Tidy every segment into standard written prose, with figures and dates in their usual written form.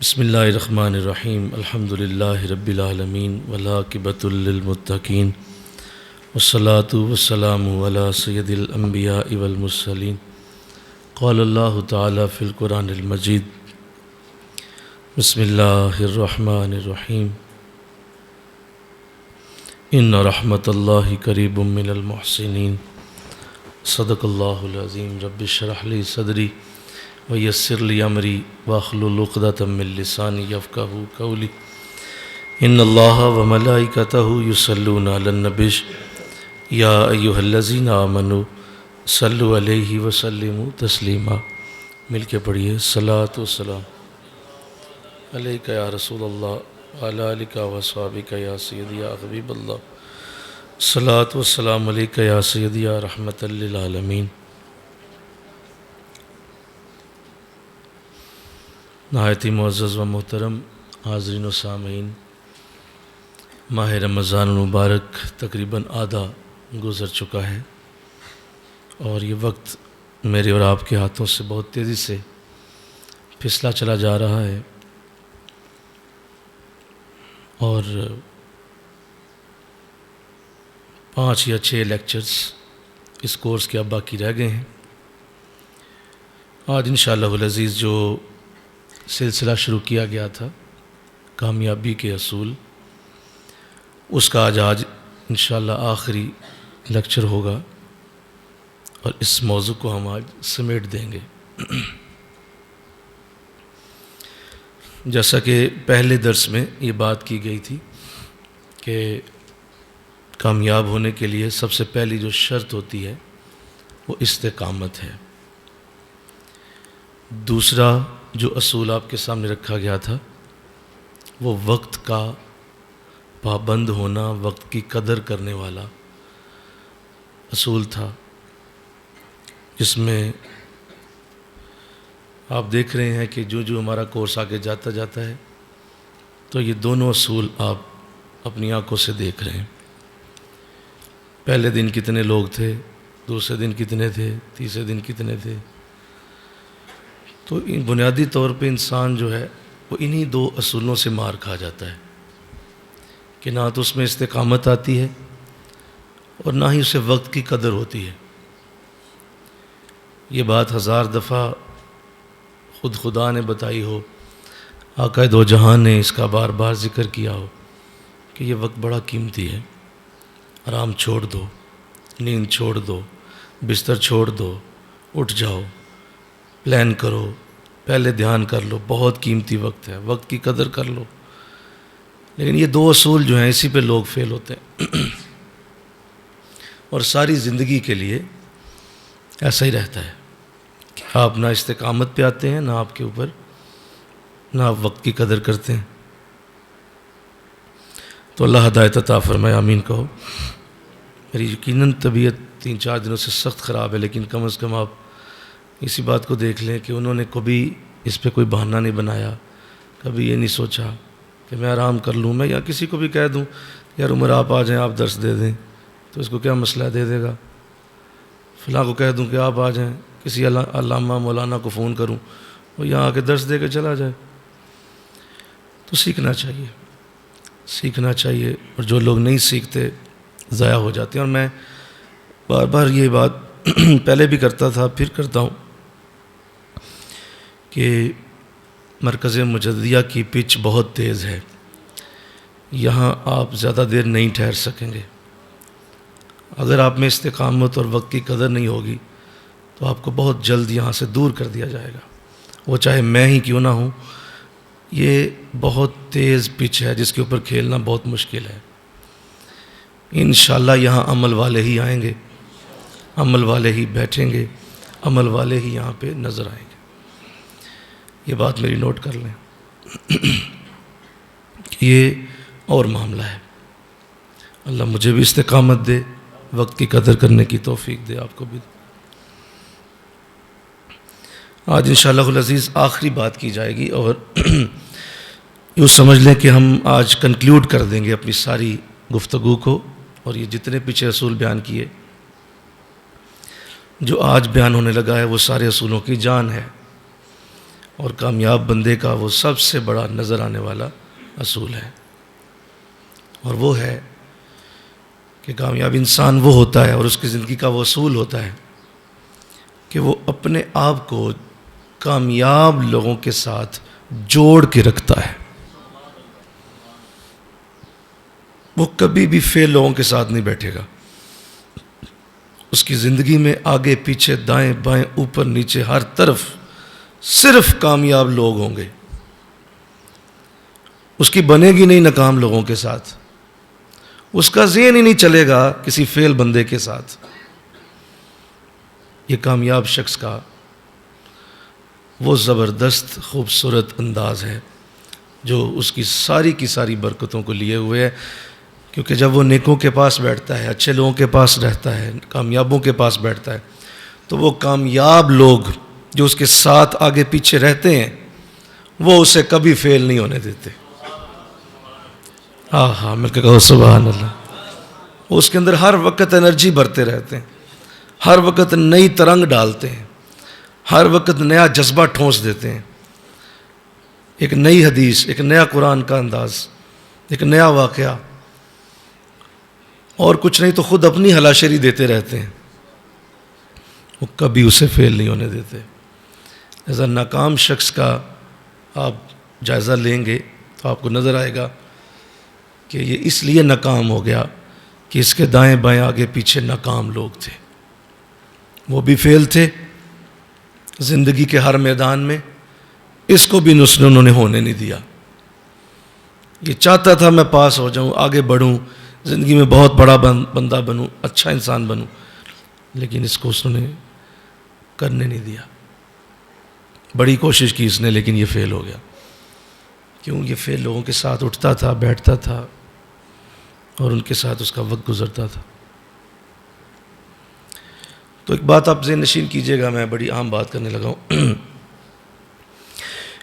بسم اللہ الرحمن الرحیم الحمد للہ رب العالمین والعاقبۃ للمتقین والصلاة والسلام علی سید الانبیاء والمرسلین قال اللہ تعالی فی القرآن المجید بسم اللہ الرحمن الرحیم ان رحمت اللہ قریب من المحسنین صدق اللہ العظیم رب اشرح لی صدری ویسر لی امری واحلل عقدۃ من لسانی یفقہوا قولی ان اللہ وملائکتہ یصلون علی النبی یا ایہا الذین آمنوا صلوا علیہ وسلموا تسلیما۔ مل کے پڑھیے صلاۃ والسلام علیک یا رسول اللہ وعلی آلک واصحابک یا سیدی یا حبیب اللہ، صلاۃ والسلام علیک یا سیدی یا رحمۃ للعالمین۔ نہایت ہی معزز و محترم حاضرین و سامعین، ماہ رمضان المبارک تقریباً آدھا گزر چکا ہے اور یہ وقت میرے اور آپ کے ہاتھوں سے بہت تیزی سے پھسلا چلا جا رہا ہے، اور 5 یا 6 لیکچرز اس کورس کے اب باقی رہ گئے ہیں۔ آج انشاءاللہ العزیز جو سلسلہ شروع کیا گیا تھا کامیابی کے اصول، اس کا آج انشاءاللہ آخری لیکچر ہوگا اور اس موضوع کو ہم آج سمیٹ دیں گے۔ جیسا کہ پہلے درس میں یہ بات کی گئی تھی کہ کامیاب ہونے کے لیے سب سے پہلی جو شرط ہوتی ہے وہ استقامت ہے۔ دوسرا جو اصول آپ کے سامنے رکھا گیا تھا وہ وقت کا پابند ہونا، وقت کی قدر کرنے والا اصول تھا، جس میں آپ دیکھ رہے ہیں کہ جو ہمارا کورس آگے جاتا ہے تو یہ دونوں اصول آپ اپنی آنکھوں سے دیکھ رہے ہیں۔ پہلے دن کتنے لوگ تھے، دوسرے دن کتنے تھے، تیسرے دن کتنے تھے۔ تو بنیادی طور پہ انسان جو ہے وہ انہی 2 اصولوں سے مار کھا جاتا ہے کہ نہ تو اس میں استقامت آتی ہے اور نہ ہی اسے وقت کی قدر ہوتی ہے۔ یہ بات 1000 دفعہ خود خدا نے بتائی ہو، آقا دو جہان نے اس کا بار بار ذکر کیا ہو کہ یہ وقت بڑا قیمتی ہے، آرام چھوڑ دو، نیند چھوڑ دو، بستر چھوڑ دو، اٹھ جاؤ، پلان کرو، پہلے دھیان کر لو، بہت قیمتی وقت ہے، وقت کی قدر کر لو۔ لیکن یہ 2 اصول جو ہیں اسی پہ لوگ فیل ہوتے ہیں اور ساری زندگی کے لیے ایسا ہی رہتا ہے کہ آپ نہ استقامت پہ آتے ہیں، نہ آپ کے اوپر، نہ آپ وقت کی قدر کرتے ہیں۔ تو اللہ ہدایت عطا فرمائے، آمین کہو۔ میری یقیناً طبیعت 3-4 دنوں سے سخت خراب ہے، لیکن کم از کم آپ اسی بات کو دیکھ لیں کہ انہوں نے کبھی اس پہ کوئی بہانہ نہیں بنایا، کبھی یہ نہیں سوچا کہ میں آرام کر لوں۔ میں یا کسی کو بھی کہہ دوں یار عمر آپ آ جائیں، آپ درس دے دیں، تو اس کو کیا مسئلہ دے دے گا۔ فلاں کو کہہ دوں کہ آپ آ جائیں، کسی علامہ مولانا کو فون کروں، وہ یہاں آ کے درس دے کے چلا جائے۔ تو سیکھنا چاہیے، اور جو لوگ نہیں سیکھتے ضائع ہو جاتے ہیں۔ اور میں بار بار یہ بات پہلے بھی کرتا تھا، پھر کرتا ہوں کہ مرکز مجددیہ کی پچ بہت تیز ہے، یہاں آپ زیادہ دیر نہیں ٹھہر سکیں گے۔ اگر آپ میں استقامت اور وقت کی قدر نہیں ہوگی تو آپ کو بہت جلد یہاں سے دور کر دیا جائے گا، وہ چاہے میں ہی کیوں نہ ہوں۔ یہ بہت تیز پچ ہے جس کے اوپر کھیلنا بہت مشکل ہے۔ انشاءاللہ یہاں عمل والے ہی آئیں گے، عمل والے ہی بیٹھیں گے، عمل والے ہی یہاں پہ نظر آئیں گے۔ یہ بات میری نوٹ کر لیں کہ یہ اور معاملہ ہے۔ اللہ مجھے بھی استقامت دے، وقت کی قدر کرنے کی توفیق دے، آپ کو بھی۔ آج انشاءاللہ العزیز آخری بات کی جائے گی، اور یوں سمجھ لیں کہ ہم آج کنکلیوڈ کر دیں گے اپنی ساری گفتگو کو، اور یہ جتنے پیچھے اصول بیان کیے، جو آج بیان ہونے لگا ہے وہ سارے اصولوں کی جان ہے، اور کامیاب بندے کا وہ سب سے بڑا نظر آنے والا اصول ہے، اور وہ ہے کہ کامیاب انسان وہ ہوتا ہے، اور اس کی زندگی کا وہ اصول ہوتا ہے کہ وہ اپنے آپ کو کامیاب لوگوں کے ساتھ جوڑ کے رکھتا ہے۔ وہ کبھی بھی فیل لوگوں کے ساتھ نہیں بیٹھے گا۔ اس کی زندگی میں آگے پیچھے دائیں بائیں اوپر نیچے ہر طرف صرف کامیاب لوگ ہوں گے۔ اس کی بنے گی نہیں ناکام لوگوں کے ساتھ، اس کا ذہن ہی نہیں چلے گا کسی فیل بندے کے ساتھ۔ یہ کامیاب شخص کا وہ زبردست خوبصورت انداز ہے جو اس کی ساری برکتوں کو لیے ہوئے ہے، کیونکہ جب وہ نیکوں کے پاس بیٹھتا ہے، اچھے لوگوں کے پاس رہتا ہے، کامیابوں کے پاس بیٹھتا ہے، تو وہ کامیاب لوگ جو اس کے ساتھ آگے پیچھے رہتے ہیں وہ اسے کبھی فیل نہیں ہونے دیتے۔ ہاں مل کے کہو سبحان اللہ۔ وہ اس کے اندر ہر وقت انرجی بھرتے رہتے ہیں، ہر وقت نئی ترنگ ڈالتے ہیں، ہر وقت نیا جذبہ ٹھونس دیتے ہیں، ایک نئی حدیث، ایک نیا قرآن کا انداز، ایک نیا واقعہ، اور کچھ نہیں تو خود اپنی ہلاشری دیتے رہتے ہیں۔ وہ کبھی اسے فیل نہیں ہونے دیتے۔ ایسا ناکام شخص کا آپ جائزہ لیں گے تو آپ کو نظر آئے گا کہ یہ اس لیے ناکام ہو گیا کہ اس کے دائیں بائیں آگے پیچھے ناکام لوگ تھے، وہ بھی فیل تھے زندگی کے ہر میدان میں، اس کو بھی انہوں نے ہونے نہیں دیا۔ یہ چاہتا تھا میں پاس ہو جاؤں، آگے بڑھوں، زندگی میں بہت بڑا بندہ بنوں، اچھا انسان بنوں، لیکن اس کو اس نے کرنے نہیں دیا۔ بڑی کوشش کی اس نے، لیکن یہ فیل ہو گیا۔ کیوں؟ یہ فیل لوگوں کے ساتھ اٹھتا تھا، بیٹھتا تھا، اور ان کے ساتھ اس کا وقت گزرتا تھا۔ تو ایک بات آپ ذہن نشین کیجئے گا، میں بڑی عام بات کرنے لگا ہوں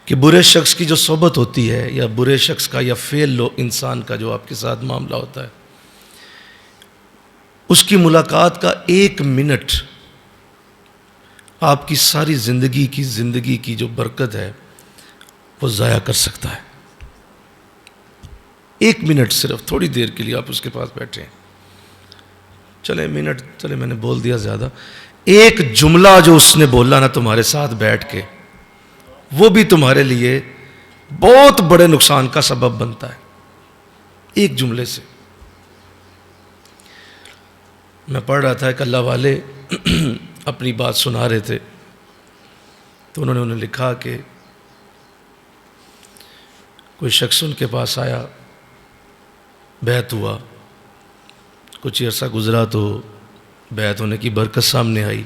کہ برے شخص کی جو صحبت ہوتی ہے، یا برے شخص کا یا فیل انسان کا جو آپ کے ساتھ معاملہ ہوتا ہے، اس کی ملاقات کا 1 منٹ آپ کی ساری زندگی کی جو برکت ہے وہ ضائع کر سکتا ہے۔ 1 منٹ، صرف تھوڑی دیر کے لیے آپ اس کے پاس بیٹھے ہیں، چلے میں نے بول دیا زیادہ، ایک جملہ جو اس نے بولا نا تمہارے ساتھ بیٹھ کے، وہ بھی تمہارے لیے بہت بڑے نقصان کا سبب بنتا ہے، ایک جملے سے۔ میں پڑھ رہا تھا کہ اللہ والے اپنی بات سنا رہے تھے، تو انہوں نے لکھا کہ کوئی شخص ان کے پاس آیا، بیعت ہوا، کچھ عرصہ گزرا تو بیعت ہونے کی برکت سامنے آئی،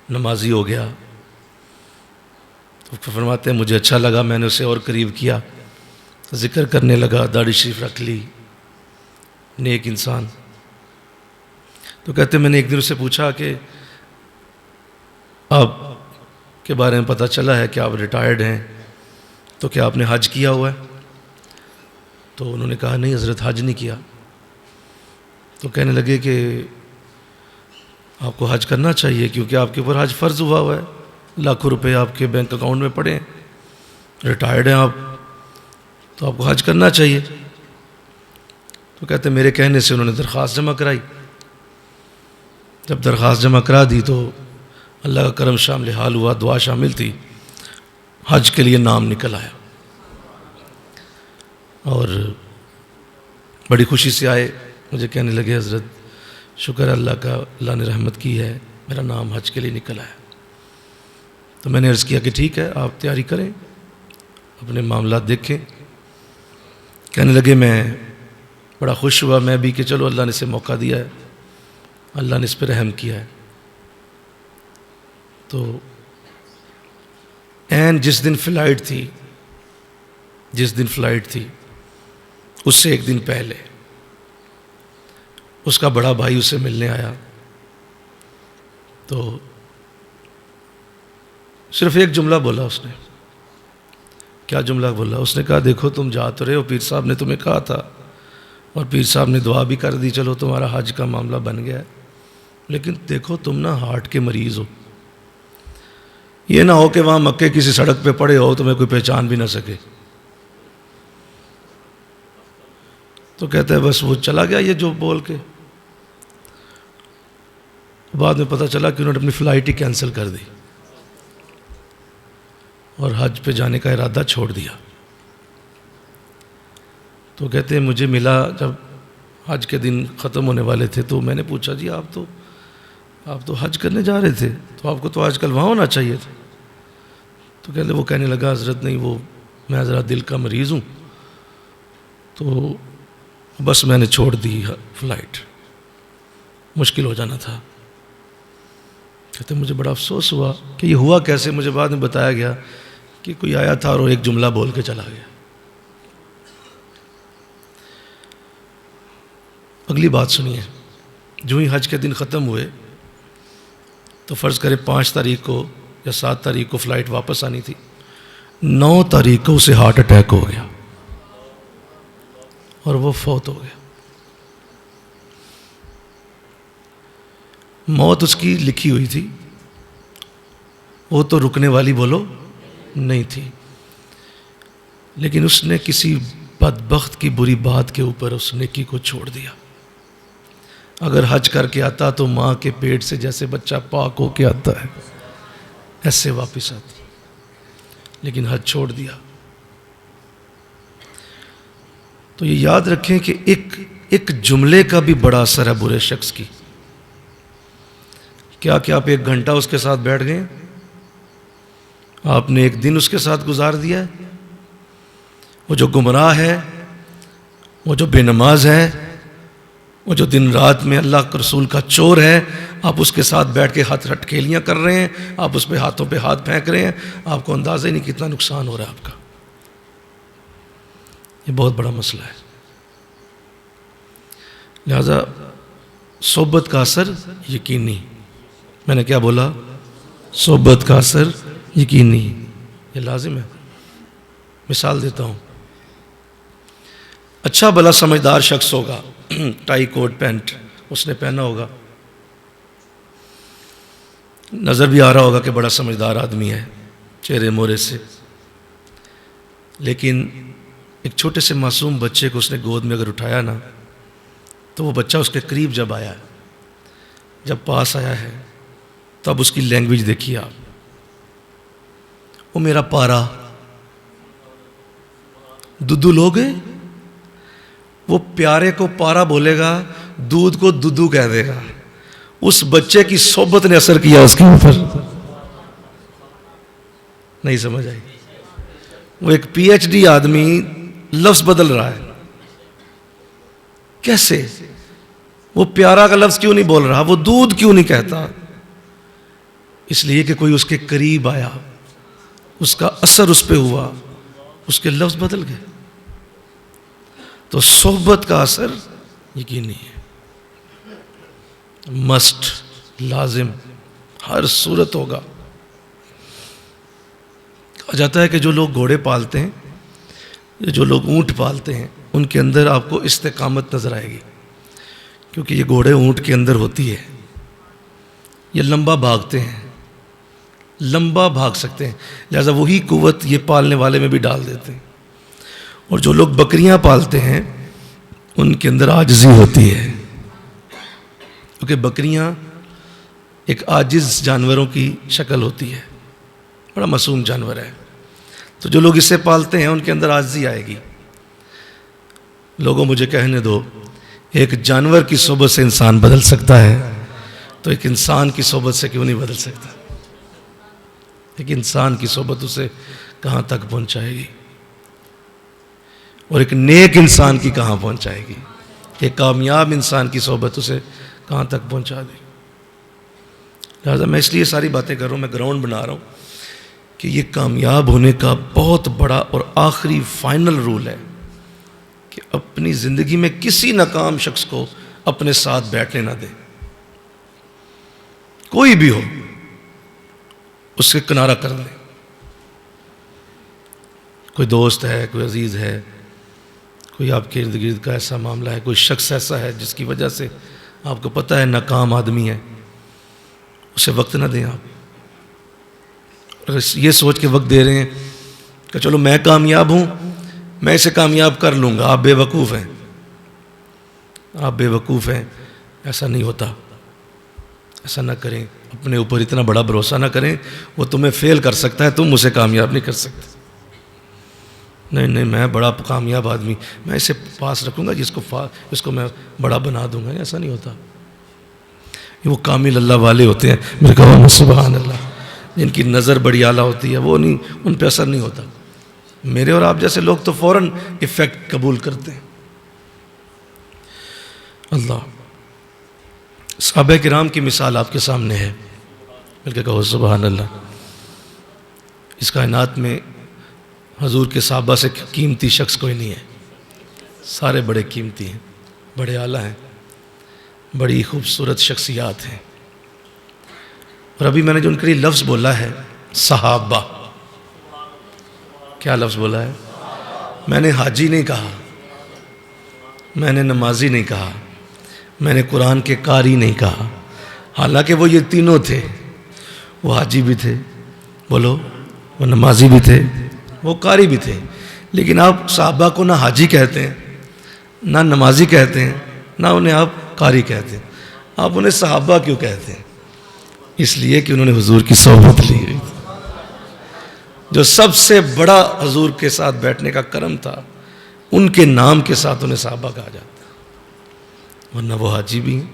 نمازی ہو گیا۔ تو فرماتے ہیں مجھے اچھا لگا، میں نے اسے اور قریب کیا، ذکر کرنے لگا، داڑھی شریف رکھ لی، نیک انسان۔ تو کہتے ہیں میں نے ایک دن اسے پوچھا کہ آپ کے بارے میں پتہ چلا ہے کہ آپ ریٹائرڈ ہیں، تو کیا آپ نے حج کیا ہوا ہے؟ تو انہوں نے کہا نہیں حضرت، حج نہیں کیا۔ تو کہنے لگے کہ آپ کو حج کرنا چاہیے، کیونکہ آپ کے اوپر حج فرض ہوا ہے، لاکھوں روپے آپ کے بینک اکاؤنٹ میں پڑے ہیں، ریٹائرڈ ہیں آپ، تو آپ کو حج کرنا چاہیے۔ تو کہتے ہیں میرے کہنے سے انہوں نے درخواست جمع کرائی۔ جب درخواست جمع کرا دی تو اللہ کا کرم شامل حال ہوا، دعا شامل تھی، حج کے لیے نام نکل آیا، اور بڑی خوشی سے آئے، مجھے کہنے لگے حضرت شکر اللہ کا، اللہ نے رحمت کی ہے، میرا نام حج کے لیے نکل آیا۔ تو میں نے عرض کیا کہ ٹھیک ہے، آپ تیاری کریں، اپنے معاملات دیکھیں۔ کہنے لگے میں بڑا خوش ہوا میں بھی کہ چلو اللہ نے اسے موقع دیا ہے، اللہ نے اس پہ رحم کیا ہے۔ تو جس دن فلائٹ تھی اس سے 1 دن پہلے اس کا بڑا بھائی اسے ملنے آیا، تو صرف ایک جملہ بولا اس نے۔ کیا جملہ بولا؟ اس نے کہا دیکھو تم جا تو رہے ہو، پیر صاحب نے تمہیں کہا تھا، اور پیر صاحب نے دعا بھی کر دی، چلو تمہارا حج کا معاملہ بن گیا ہے، لیکن دیکھو تم نا ہارٹ کے مریض ہو، یہ نہ ہو کہ وہاں مکے کسی سڑک پہ پڑے ہو تمہیں کوئی پہچان بھی نہ سکے. تو کہتا ہے بس وہ چلا گیا یہ جو بول کے. بعد میں پتہ چلا کہ انہوں نے اپنی فلائٹ ہی کینسل کر دی اور حج پہ جانے کا ارادہ چھوڑ دیا. تو کہتے ہیں مجھے ملا جب حج کے دن ختم ہونے والے تھے تو میں نے پوچھا جی آپ تو حج کرنے جا رہے تھے تو آپ کو تو آج کل وہاں ہونا چاہیے تھا. تو کہتے وہ کہنے لگا حضرت نہیں وہ میں ذرا دل کا مریض ہوں تو بس میں نے چھوڑ دی فلائٹ، مشکل ہو جانا تھا. کہتے مجھے بڑا افسوس ہوا کہ یہ ہوا کیسے. مجھے بعد میں بتایا گیا کہ کوئی آیا تھا اور ایک جملہ بول کے چلا گیا. اگلی بات سنیے. جو ہی حج کے دن ختم ہوئے تو فرض کرے 5 تاریخ کو یا 7 تاریخ کو فلائٹ واپس آنی تھی، 9 تاریخ کو اسے ہارٹ اٹیک ہو گیا اور وہ فوت ہو گیا. موت اس کی لکھی ہوئی تھی، وہ تو رکنے والی بولو نہیں تھی، لیکن اس نے کسی بدبخت کی بری بات کے اوپر اس نیکی کو چھوڑ دیا. اگر حج کر کے آتا تو ماں کے پیٹ سے جیسے بچہ پاک ہو کے آتا ہے ایسے واپس آتا، لیکن حج چھوڑ دیا. تو یہ یاد رکھیں کہ ایک جملے کا بھی بڑا اثر ہے برے شخص کی. کیا کہ آپ 1 گھنٹہ اس کے ساتھ بیٹھ گئے، آپ نے 1 دن اس کے ساتھ گزار دیا ہے، وہ جو گمراہ ہے، وہ جو بے نماز ہے، وہ جو دن رات میں اللہ کے رسول کا چور ہے، آپ اس کے ساتھ بیٹھ کے ہاتھ رٹکیلیاں کر رہے ہیں، آپ اس پہ ہاتھوں پہ ہاتھ پھینک رہے ہیں، آپ کو اندازہ ہی نہیں کتنا نقصان ہو رہا ہے آپ کا. یہ بہت بڑا مسئلہ ہے. لہذا صحبت کا اثر یقینی. میں نے کیا بولا؟ صحبت کا اثر یقینی، یہ لازم ہے. مثال دیتا ہوں. اچھا بھلا سمجھدار شخص ہوگا، ٹائی کوٹ پینٹ اس نے پہنا ہوگا، نظر بھی آ رہا ہوگا کہ بڑا سمجھدار آدمی ہے چہرے مورے سے، لیکن ایک چھوٹے سے معصوم بچے کو اس نے گود میں اگر اٹھایا نا تو وہ بچہ اس کے قریب جب آیا، جب پاس آیا ہے، تب اس کی لینگویج دیکھیے آپ. وہ میرا پارا دودو لوگے، وہ پیارے کو پارا بولے گا، دودھ کو دودو کہہ دے گا. اس بچے کی صحبت نے اثر کیا اس کے اوپر. نہیں سمجھ آئی؟ وہ ایک پی ایچ ڈی آدمی لفظ بدل رہا ہے. کیسے؟ وہ پیارا کا لفظ کیوں نہیں بول رہا؟ وہ دودھ کیوں نہیں کہتا؟ اس لیے کہ کوئی اس کے قریب آیا، اس کا اثر اس پہ ہوا، اس کے لفظ بدل گئے. تو صحبت کا اثر یقینی ہے، مسٹ، لازم، ہر صورت ہوگا. کہا جاتا ہے کہ جو لوگ گھوڑے پالتے ہیں، جو لوگ اونٹ پالتے ہیں، ان کے اندر آپ کو استقامت نظر آئے گی، کیونکہ یہ گھوڑے اونٹ کے اندر ہوتی ہے. یہ لمبا بھاگتے ہیں، لمبا بھاگ سکتے ہیں، لہذا وہی قوت یہ پالنے والے میں بھی ڈال دیتے ہیں. اور جو لوگ بکریاں پالتے ہیں ان کے اندر عاجزی ہوتی ہے، کیونکہ بکریاں ایک عاجز جانوروں کی شکل ہوتی ہے، بڑا معصوم جانور ہے. تو جو لوگ اسے پالتے ہیں ان کے اندر عاجزی آئے گی. لوگوں مجھے کہنے دو، ایک جانور کی صحبت سے انسان بدل سکتا ہے تو ایک انسان کی صحبت سے کیوں نہیں بدل سکتا؟ ایک انسان کی صحبت اسے کہاں تک پہنچائے گی، اور ایک نیک انسان کی کہاں پہنچائے گی. ایک کامیاب انسان کی صحبت اسے کہاں تک پہنچا دے. لہٰذا میں اس لیے ساری باتیں کر رہا ہوں، میں گراؤنڈ بنا رہا ہوں کہ یہ کامیاب ہونے کا بہت بڑا اور آخری فائنل رول ہے کہ اپنی زندگی میں کسی ناکام شخص کو اپنے ساتھ بیٹھنے نہ دے. کوئی بھی ہو اس کے کنارہ کر دیں. کوئی دوست ہے، کوئی عزیز ہے، کوئی آپ کے ارد گرد کا ایسا معاملہ ہے، کوئی شخص ایسا ہے جس کی وجہ سے آپ کو پتہ ہے ناکام آدمی ہے، اسے وقت نہ دیں آپ. یہ سوچ کے وقت دے رہے ہیں کہ چلو میں کامیاب ہوں، میں اسے کامیاب کر لوں گا، آپ بے وقوف ہیں، آپ بے وقوف ہیں. ایسا نہیں ہوتا، ایسا نہ کریں. اپنے اوپر اتنا بڑا بھروسہ نہ کریں. وہ تمہیں فیل کر سکتا ہے، تم اسے کامیاب نہیں کر سکتے. نہیں میں بڑا کامیاب آدمی، میں اسے پاس رکھوں گا، اس کو میں بڑا بنا دوں گا. ایسا نہیں ہوتا. وہ کامل اللہ والے ہوتے ہیں، میرے کہا سبحان اللہ، جن کی نظر بڑی اعلیٰ ہوتی ہے، وہ نہیں، ان پہ اثر نہیں ہوتا. میرے اور آپ جیسے لوگ تو فوراً ایفیکٹ قبول کرتے ہیں. اللہ. صحابہ کرام کی مثال آپ کے سامنے ہے، مل کے کہو سبحان اللہ. اس کائنات میں حضور کے صحابہ سے قیمتی شخص کوئی نہیں ہے. سارے بڑے قیمتی ہیں، بڑے اعلیٰ ہیں، بڑی خوبصورت شخصیات ہیں. اور ابھی میں نے جو ان کے لیے لفظ بولا ہے صحابہ، کیا لفظ بولا ہے؟ میں نے حاجی نہیں کہا، میں نے نمازی نہیں کہا، میں نے قرآن کے قاری نہیں کہا. حالانکہ وہ یہ تینوں تھے. وہ حاجی بھی تھے، بولو، وہ نمازی بھی تھے، وہ قاری بھی تھے. لیکن آپ صحابہ کو نہ حاجی کہتے ہیں، نہ نمازی کہتے ہیں، نہ انہیں آپ قاری کہتے ہیں. آپ انہیں صحابہ کیوں کہتے ہیں؟ اس لیے کہ انہوں نے حضور کی صحبت لی ہوئی. جو سب سے بڑا حضور کے ساتھ بیٹھنے کا کرم تھا، ان کے نام کے ساتھ انہیں صحابہ کہا جاتا. ورنہ وہ حاجی بھی ہیں،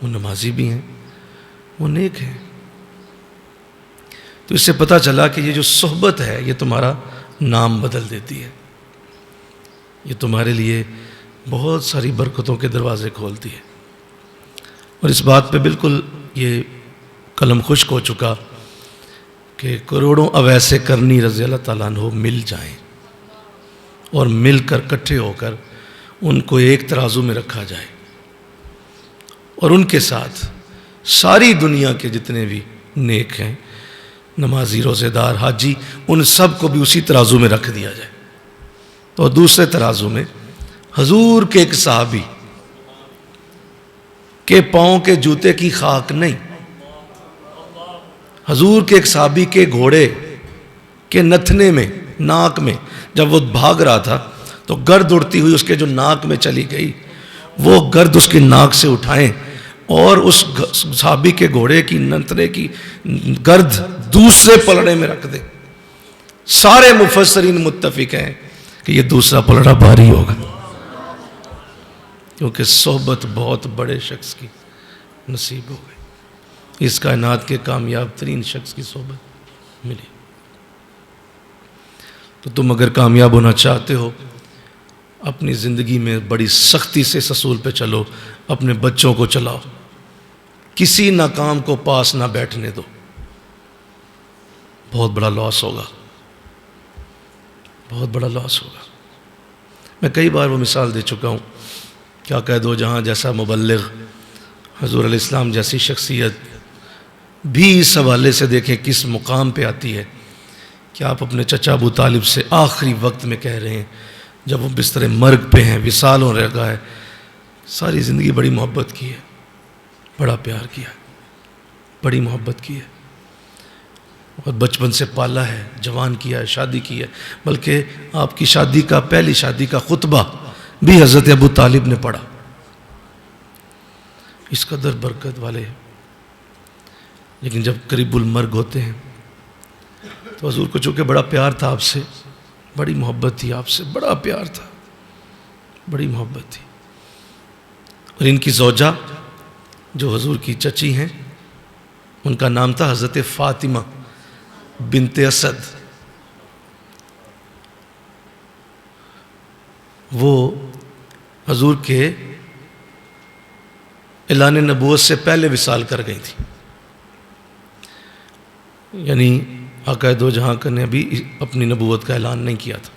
وہ نمازی بھی ہیں، وہ نیک ہیں. تو اس سے پتہ چلا کہ یہ جو صحبت ہے یہ تمہارا نام بدل دیتی ہے، یہ تمہارے لیے بہت ساری برکتوں کے دروازے کھولتی ہے. اور اس بات پہ بالکل یہ قلم خشک ہو چکا کہ کروڑوں اویس کرنی رضی اللہ تعالیٰ عنہ مل جائیں اور مل کر اکٹھے ہو کر ان کو ایک ترازو میں رکھا جائے، اور ان کے ساتھ ساری دنیا کے جتنے بھی نیک ہیں، نمازی، روزے دار، حاجی، ان سب کو بھی اسی ترازو میں رکھ دیا جائے. اور دوسرے ترازو میں حضور کے ایک صحابی کے پاؤں کے جوتے کی خاک نہیں، حضور کے ایک صحابی کے گھوڑے کے نتھنے میں، ناک میں، جب وہ بھاگ رہا تھا تو گرد اڑتی ہوئی اس کے جو ناک میں چلی گئی، وہ گرد اس کی ناک سے اٹھائیں اور اس صحابی کے گھوڑے کی نتھنے کی گرد دوسرے پلڑے میں رکھ دیں. سارے مفسرین متفق ہیں کہ یہ دوسرا پلڑا بھاری ہوگا، کیونکہ صحبت بہت بڑے شخص کی نصیب ہو گئی. اس کائنات کے کامیاب ترین شخص کی صحبت ملی. تو تم اگر کامیاب ہونا چاہتے ہو، اپنی زندگی میں بڑی سختی سے اس اصول پہ چلو، اپنے بچوں کو چلاؤ، کسی ناکام کو پاس نہ بیٹھنے دو. بہت بڑا لاس ہوگا، بہت بڑا لاس ہوگا. میں کئی بار وہ مثال دے چکا ہوں. کیا کہہ دو جہاں جیسا مبلغ، حضور علیہ السلام جیسی شخصیت بھی اس حوالے سے دیکھیں کس مقام پہ آتی ہے کہ آپ اپنے چچا ابو طالب سے آخری وقت میں کہہ رہے ہیں، جب وہ بستر مرگ پہ ہیں، وصال ہو رہا ہے، ساری زندگی بڑی محبت کی ہے، بڑا پیار کیا ہے، بڑی محبت کی ہے، اور بچپن سے پالا ہے، جوان کیا ہے، شادی کی ہے. بلکہ آپ کی شادی کا، پہلی شادی کا خطبہ بھی حضرت ابو طالب نے پڑھا. اس قدر برکت والے. لیکن جب قریب المرگ ہوتے ہیں تو حضور کو چونکہ بڑا پیار تھا آپ سے، بڑی محبت تھی آپ سے، بڑا پیار تھا، بڑی محبت تھی. اور ان کی زوجہ جو حضور کی چچی ہیں، ان کا نام تھا حضرت فاطمہ بنت اسد. وہ حضور کے اعلان نبوت سے پہلے وصال کر گئی تھی. یعنی آقا دو جہاں نے ابھی اپنی نبوت کا اعلان نہیں کیا تھا.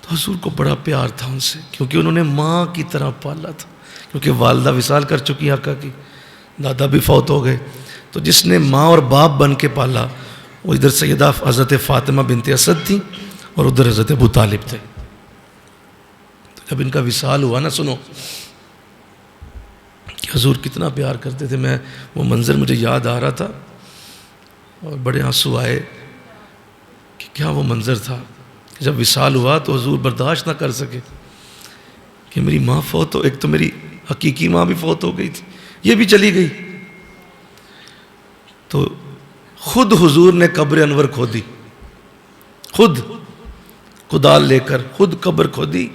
تو حضور کو بڑا پیار تھا ان سے، کیونکہ انہوں نے ماں کی طرح پالا تھا. کیونکہ والدہ وصال کر چکی آقا کی، دادا بھی فوت ہو گئے. تو جس نے ماں اور باپ بن کے پالا، وہ ادھر سیدہ حضرت فاطمہ بنت اسد تھی اور ادھر حضرت ابو طالب تھے. جب ان کا وصال ہوا نا، سنو کہ حضور کتنا پیار کرتے تھے. میں وہ منظر مجھے یاد آ رہا تھا، اور بڑے آنسو آئے کہ کیا وہ منظر تھا کہ جب وصال ہوا تو حضور برداشت نہ کر سکے کہ میری ماں فوت ہو، ایک تو میری حقیقی ماں بھی فوت ہو گئی تھی، یہ بھی چلی گئی. تو خود حضور نے قبر انور کھودی، خود کدال لے کر خود قبر کھودی،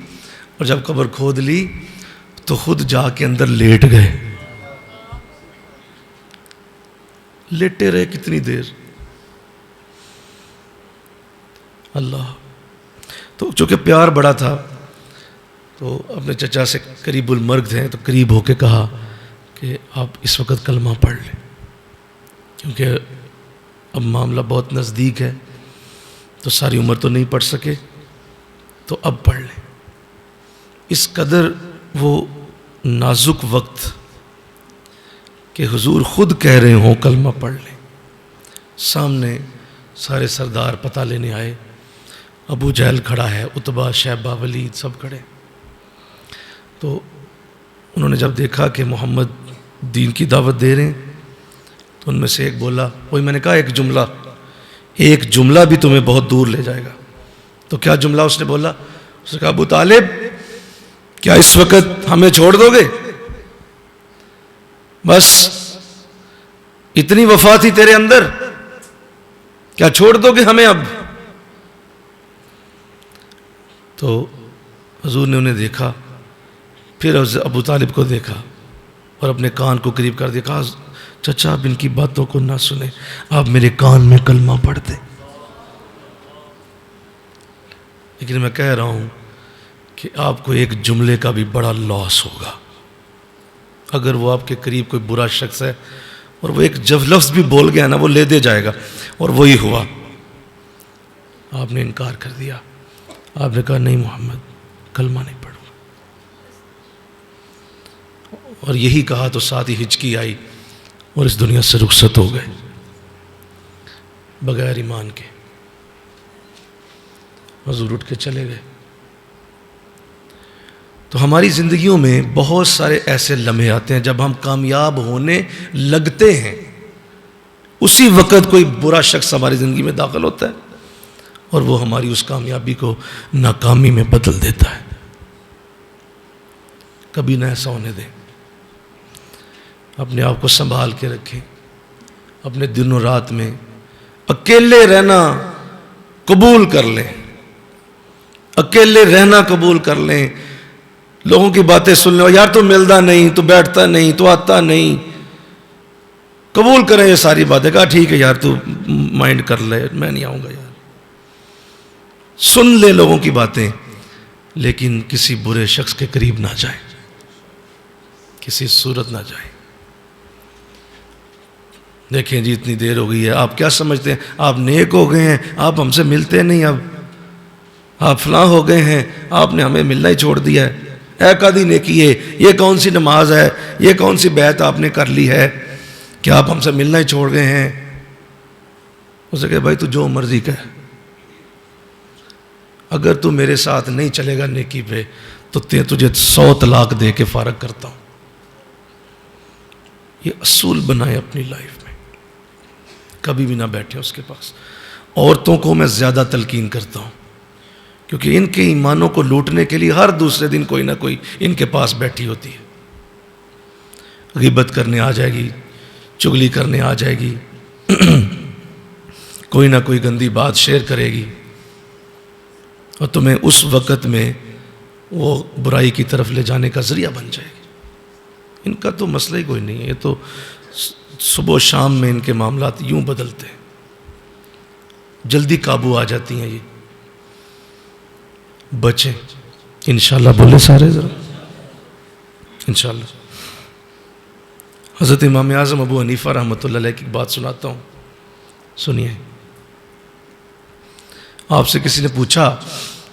اور جب قبر کھود لی تو خود جا کے اندر لیٹ گئے. لیٹے رہے کتنی دیر. اللہ. تو چونکہ پیار بڑا تھا تو اپنے چچا سے قریب المرگ تھے تو قریب ہو کے کہا کہ آپ اس وقت کلمہ پڑھ لیں، کیونکہ اب معاملہ بہت نزدیک ہے، تو ساری عمر تو نہیں پڑھ سکے، تو اب پڑھ لیں. اس قدر وہ نازک وقت کہ حضور خود کہہ رہے ہوں کلمہ پڑھ لیں. سامنے سارے سردار پتہ لینے آئے، ابو جہل کھڑا ہے، عتبہ، شیبہ، ولید سب کھڑے. تو انہوں نے جب دیکھا کہ محمد دین کی دعوت دے رہے ہیں تو ان میں سے ایک بولا، وہی میں نے کہا ایک جملہ بھی تمہیں بہت دور لے جائے گا. تو کیا جملہ اس نے بولا؟ اس نے کہا ابو طالب کیا اس وقت ہمیں چھوڑ دو گے؟ بس اتنی وفا تھی تیرے اندر، کیا چھوڑ دو گے ہمیں اب؟ تو حضور نے انہیں دیکھا، پھر ابو طالب کو دیکھا اور اپنے کان کو قریب کر دیا، کہا چچا آپ ان کی باتوں کو نہ سنیں، آپ میرے کان میں کلمہ پڑھ دیں. لیکن میں کہہ رہا ہوں کہ آپ کو ایک جملے کا بھی بڑا لاس ہوگا. اگر وہ آپ کے قریب کوئی برا شخص ہے اور وہ ایک جب لفظ بھی بول گیا نا وہ لے دے جائے گا، اور وہی ہوا. آپ نے انکار کر دیا، آپ نے کہا نہیں محمد کلمہ نہیں پڑھوں. اور یہی کہا تو ساتھ ہی ہچکی آئی اور اس دنیا سے رخصت ہو گئے بغیر ایمان کے. حضور اٹھ کے چلے گئے. تو ہماری زندگیوں میں بہت سارے ایسے لمحے آتے ہیں جب ہم کامیاب ہونے لگتے ہیں، اسی وقت کوئی برا شخص ہماری زندگی میں داخل ہوتا ہے اور وہ ہماری اس کامیابی کو ناکامی میں بدل دیتا ہے. کبھی نہ ایسا ہونے دیں. اپنے آپ کو سنبھال کے رکھیں. اپنے دن و رات میں اکیلے رہنا قبول کر لیں، اکیلے رہنا قبول کر لیں. لوگوں کی باتیں سن لیں، یار تو ملتا نہیں، تو بیٹھتا نہیں، تو آتا نہیں. قبول کریں یہ ساری باتیں. کہا ٹھیک ہے یار تو مائنڈ کر لے، میں نہیں آؤں گا یار. سن لے لوگوں کی باتیں، لیکن کسی برے شخص کے قریب نہ جائیں، کسی صورت نہ جائیں. دیکھیں جی اتنی دیر ہو گئی ہے، آپ کیا سمجھتے ہیں آپ نیک ہو گئے ہیں، آپ ہم سے ملتے نہیں، اب آپ فلاں ہو گئے ہیں، آپ نے ہمیں ملنا ہی چھوڑ دیا ہے. اے قادی نیکی ہے، یہ کون سی نماز ہے، یہ کون سی بیعت آپ نے کر لی ہے کہ آپ ہم سے ملنا ہی چھوڑ گئے ہیں. اسے کہے بھائی تو جو مرضی کہہ، اگر تو میرے ساتھ نہیں چلے گا نیکی پہ تو تجھے 100 طلاق دے کے فارغ کرتا ہوں. یہ اصول بنائے اپنی لائف میں، کبھی بھی نہ بیٹھے اس کے پاس. عورتوں کو میں زیادہ تلقین کرتا ہوں کیونکہ ان کے ایمانوں کو لوٹنے کے لیے ہر دوسرے دن کوئی نہ کوئی ان کے پاس بیٹھی ہوتی ہے. غیبت کرنے آ جائے گی، چغلی کرنے آ جائے گی، کوئی نہ کوئی گندی بات شیئر کرے گی، اور تمہیں اس وقت میں وہ برائی کی طرف لے جانے کا ذریعہ بن جائے گی. ان کا تو مسئلہ ہی کوئی نہیں ہے، یہ تو صبح و شام میں ان کے معاملات یوں بدلتے ہیں، جلدی قابو آ جاتی ہیں. یہ بچیں انشاءاللہ. بولے سارے ذرا انشاءاللہ. حضرت امام اعظم ابو حنیفہ رحمۃ اللہ علیہ کی بات سناتا ہوں، سنیے. آپ سے کسی نے پوچھا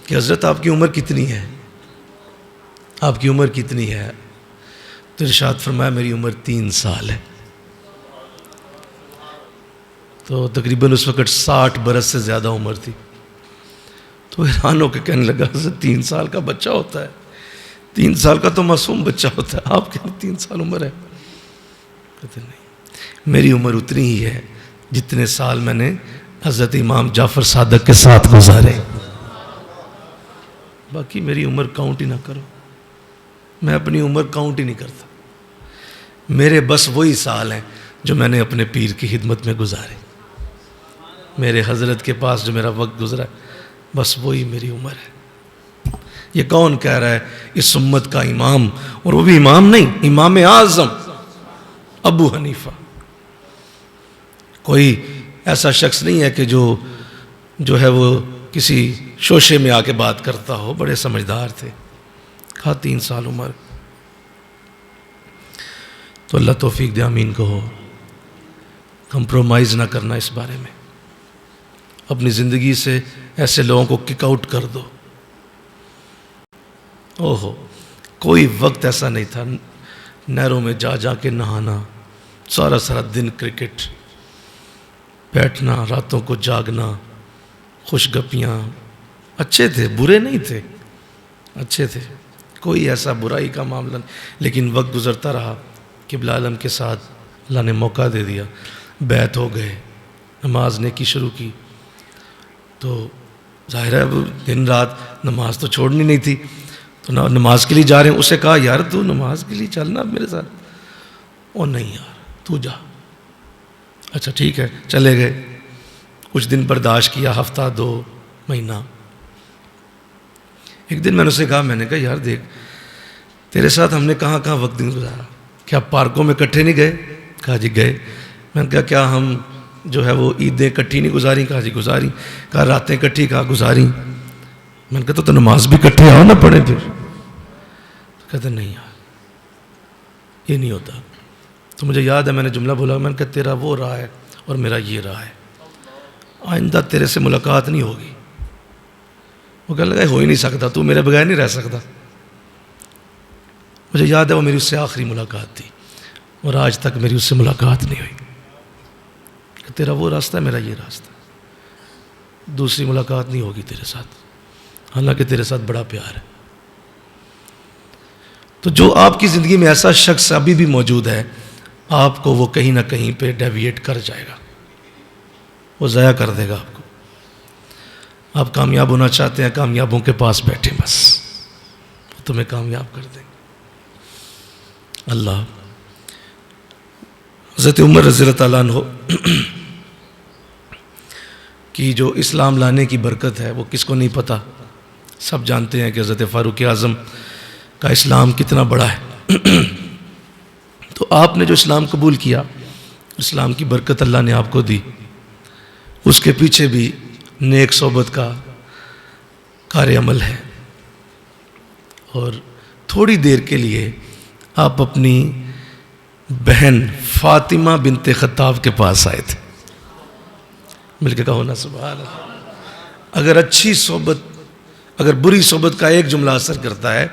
کہ حضرت آپ کی عمر کتنی ہے، آپ کی عمر کتنی ہے؟ تو ارشاد فرمایا میری عمر 3 سال ہے. تو تقریباً اس وقت 60 برس سے زیادہ عمر تھی. تو حیران ہو کے کہنے لگا حضرت 3 سال کا بچہ ہوتا ہے، 3 سال کا تو معصوم بچہ ہوتا ہے، آپ کہتے ہیں 3 سال عمر ہے؟ کہتے نہیں، میری عمر اتنی ہی ہے جتنے سال میں نے حضرت امام جعفر صادق کے ساتھ گزارے. باقی میری عمر کاؤنٹ ہی نہ کرو، میں اپنی عمر کاؤنٹ ہی نہیں کرتا. میرے بس وہی سال ہیں جو میں نے اپنے پیر کی خدمت میں گزارے. میرے حضرت کے پاس جو میرا وقت گزرا ہے بس وہی میری عمر ہے. یہ کون کہہ رہا ہے؟ اس امت کا امام، اور وہ بھی امام نہیں، امام اعظم ابو حنیفہ. کوئی ایسا شخص نہیں ہے کہ جو ہے وہ کسی شوشے میں آ کے بات کرتا ہو. بڑے سمجھدار تھے. کہا 3 سال عمر. تو اللہ توفیق دے، آمین کہو. کمپرومائز نہ کرنا اس بارے میں. اپنی زندگی سے ایسے لوگوں کو کک آؤٹ کر دو. اوہو، کوئی وقت ایسا نہیں تھا. نہروں میں جا کے نہانا، سارا دن کرکٹ، بیٹھنا، راتوں کو جاگنا، خوش گپیاں. اچھے تھے، برے نہیں تھے، اچھے تھے. کوئی ایسا برائی کا معاملہ نہیں. لیکن وقت گزرتا رہا، قبلہ عالم کے ساتھ اللہ نے موقع دے دیا، بیعت ہو گئے، نماز نیکی شروع کی. تو ظاہر ہے اب دن رات نماز تو چھوڑنی نہیں تھی. تو نماز کے لیے جا رہے ہیں. اسے کہا یار تو نماز کے لیے چلنا میرے ساتھ. او نہیں یار تو جا. اچھا ٹھیک ہے، چلے گئے. کچھ دن برداشت کیا، ہفتہ 2 مہینہ. ایک دن میں نے اسے کہا، میں نے کہا یار دیکھ، تیرے ساتھ ہم نے کہاں کہاں وقت گزارا. کیا پارکوں میں کٹھے نہیں گئے؟ کہا جی گئے. میں نے کہا کیا ہم جو ہے وہ عیدیں کٹھی نہیں گزاری؟ کہا جی گزاری. کہا راتیں کٹھی؟ کہا گزاری. میں نے کہا تو نماز بھی کٹھے آؤ نہ پڑھے پھر. کہتے نہیں یار یہ نہیں ہوتا. تو مجھے یاد ہے میں نے جملہ بولا، میں نے کہا تیرا وہ راہ ہے اور میرا یہ راہ ہے، آئندہ تیرے سے ملاقات نہیں ہوگی. وہ کہنے لگا ہو ہی نہیں سکتا، تو میرے بغیر نہیں رہ سکتا. مجھے یاد ہے وہ میری اس سے آخری ملاقات تھی اور آج تک میری اس سے ملاقات نہیں ہوئی. کہ تیرا وہ راستہ ہے، میرا یہ راستہ، دوسری ملاقات نہیں ہوگی تیرے ساتھ، حالانکہ تیرے ساتھ بڑا پیار ہے. تو جو آپ کی زندگی میں ایسا شخص ابھی بھی موجود ہے، آپ کو وہ کہیں نہ کہیں پہ ڈیویٹ کر جائے گا، وہ ضائع کر دے گا آپ کو. آپ کامیاب ہونا چاہتے ہیں، کامیابوں کے پاس بیٹھیں، بس وہ تمہیں کامیاب کر دیں گے. اللہ. حضرت عمر رضی اللہ تعالیٰ عنہ کی جو اسلام لانے کی برکت ہے وہ کس کو نہیں پتہ. سب جانتے ہیں کہ حضرت فاروق اعظم کا اسلام کتنا بڑا ہے. تو آپ نے جو اسلام قبول کیا، اسلام کی برکت اللہ نے آپ کو دی. اس کے پیچھے بھی نیک صحبت کا کار عمل ہے. اور تھوڑی دیر کے لیے آپ اپنی بہن فاطمہ بنت خطاب کے پاس آئے تھے. مل کے کہو نا سبحان اللہ. اگر اچھی صحبت، اگر بری صحبت کا ایک جملہ اثر کرتا ہے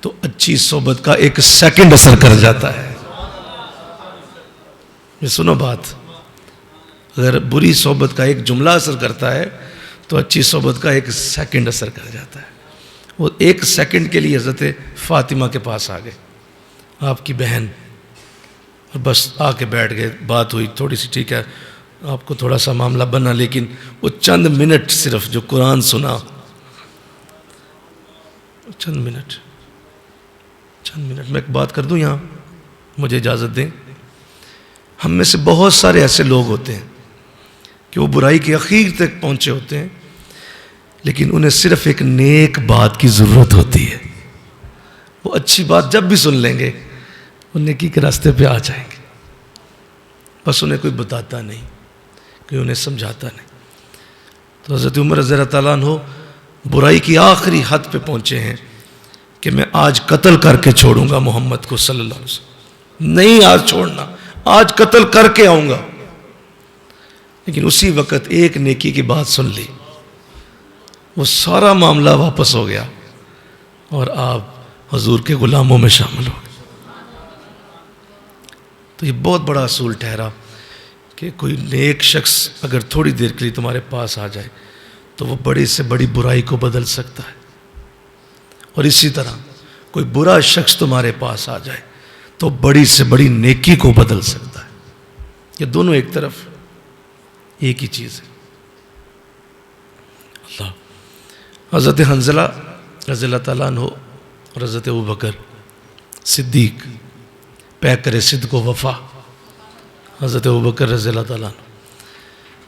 تو اچھی صحبت کا 1 سیکنڈ اثر کر جاتا ہے. یہ سنو بات، اگر بری صحبت کا ایک جملہ اثر کرتا ہے تو اچھی صحبت کا 1 سیکنڈ اثر کر جاتا ہے. وہ 1 سیکنڈ کے لیے حضرت فاطمہ کے پاس آ گئے، آپ کی بہن، اور بس آ کے بیٹھ گئے. بات ہوئی تھوڑی سی، ٹھیک ہے آپ کو تھوڑا سا معاملہ بنا، لیکن وہ چند منٹ صرف جو قرآن سنا، چند منٹ. میں ایک بات کر دوں یہاں، مجھے اجازت دیں. ہم میں سے بہت سارے ایسے لوگ ہوتے ہیں کہ وہ برائی کے اخیر تک پہنچے ہوتے ہیں، لیکن انہیں صرف ایک نیک بات کی ضرورت ہوتی ہے. وہ اچھی بات جب بھی سن لیں گے وہ نیکی کے راستے پہ آ جائیں گے. بس انہیں کوئی بتاتا نہیں، کوئی انہیں سمجھاتا نہیں. تو حضرت عمر رضی اللہ تعالیٰ عنہ برائی کی آخری حد پہ پہنچے ہیں کہ میں آج قتل کر کے چھوڑوں گا محمد کو صلی اللہ علیہ وسلم. نہیں آج چھوڑنا، آج قتل کر کے آؤں گا. لیکن اسی وقت ایک نیکی کی بات سن لی، وہ سارا معاملہ واپس ہو گیا اور آپ حضور کے غلاموں میں شامل ہو گئے. تو یہ بہت بڑا اصول ٹھہرا کہ کوئی نیک شخص اگر تھوڑی دیر کے لیے تمہارے پاس آ جائے تو وہ بڑی سے بڑی برائی کو بدل سکتا ہے. اور اسی طرح کوئی برا شخص تمہارے پاس آ جائے تو بڑی سے بڑی نیکی کو بدل سکتا ہے. یہ دونوں ایک طرف. ایک ہی چیز ہے اللہ. حضرت حنظلہ رضی اللہ تعالیٰ عنہ اور حضرت ابوبکر صدیق پیکر صدق و وفا حضرت ابوبکر رضی اللہ تعالیٰ عنہ،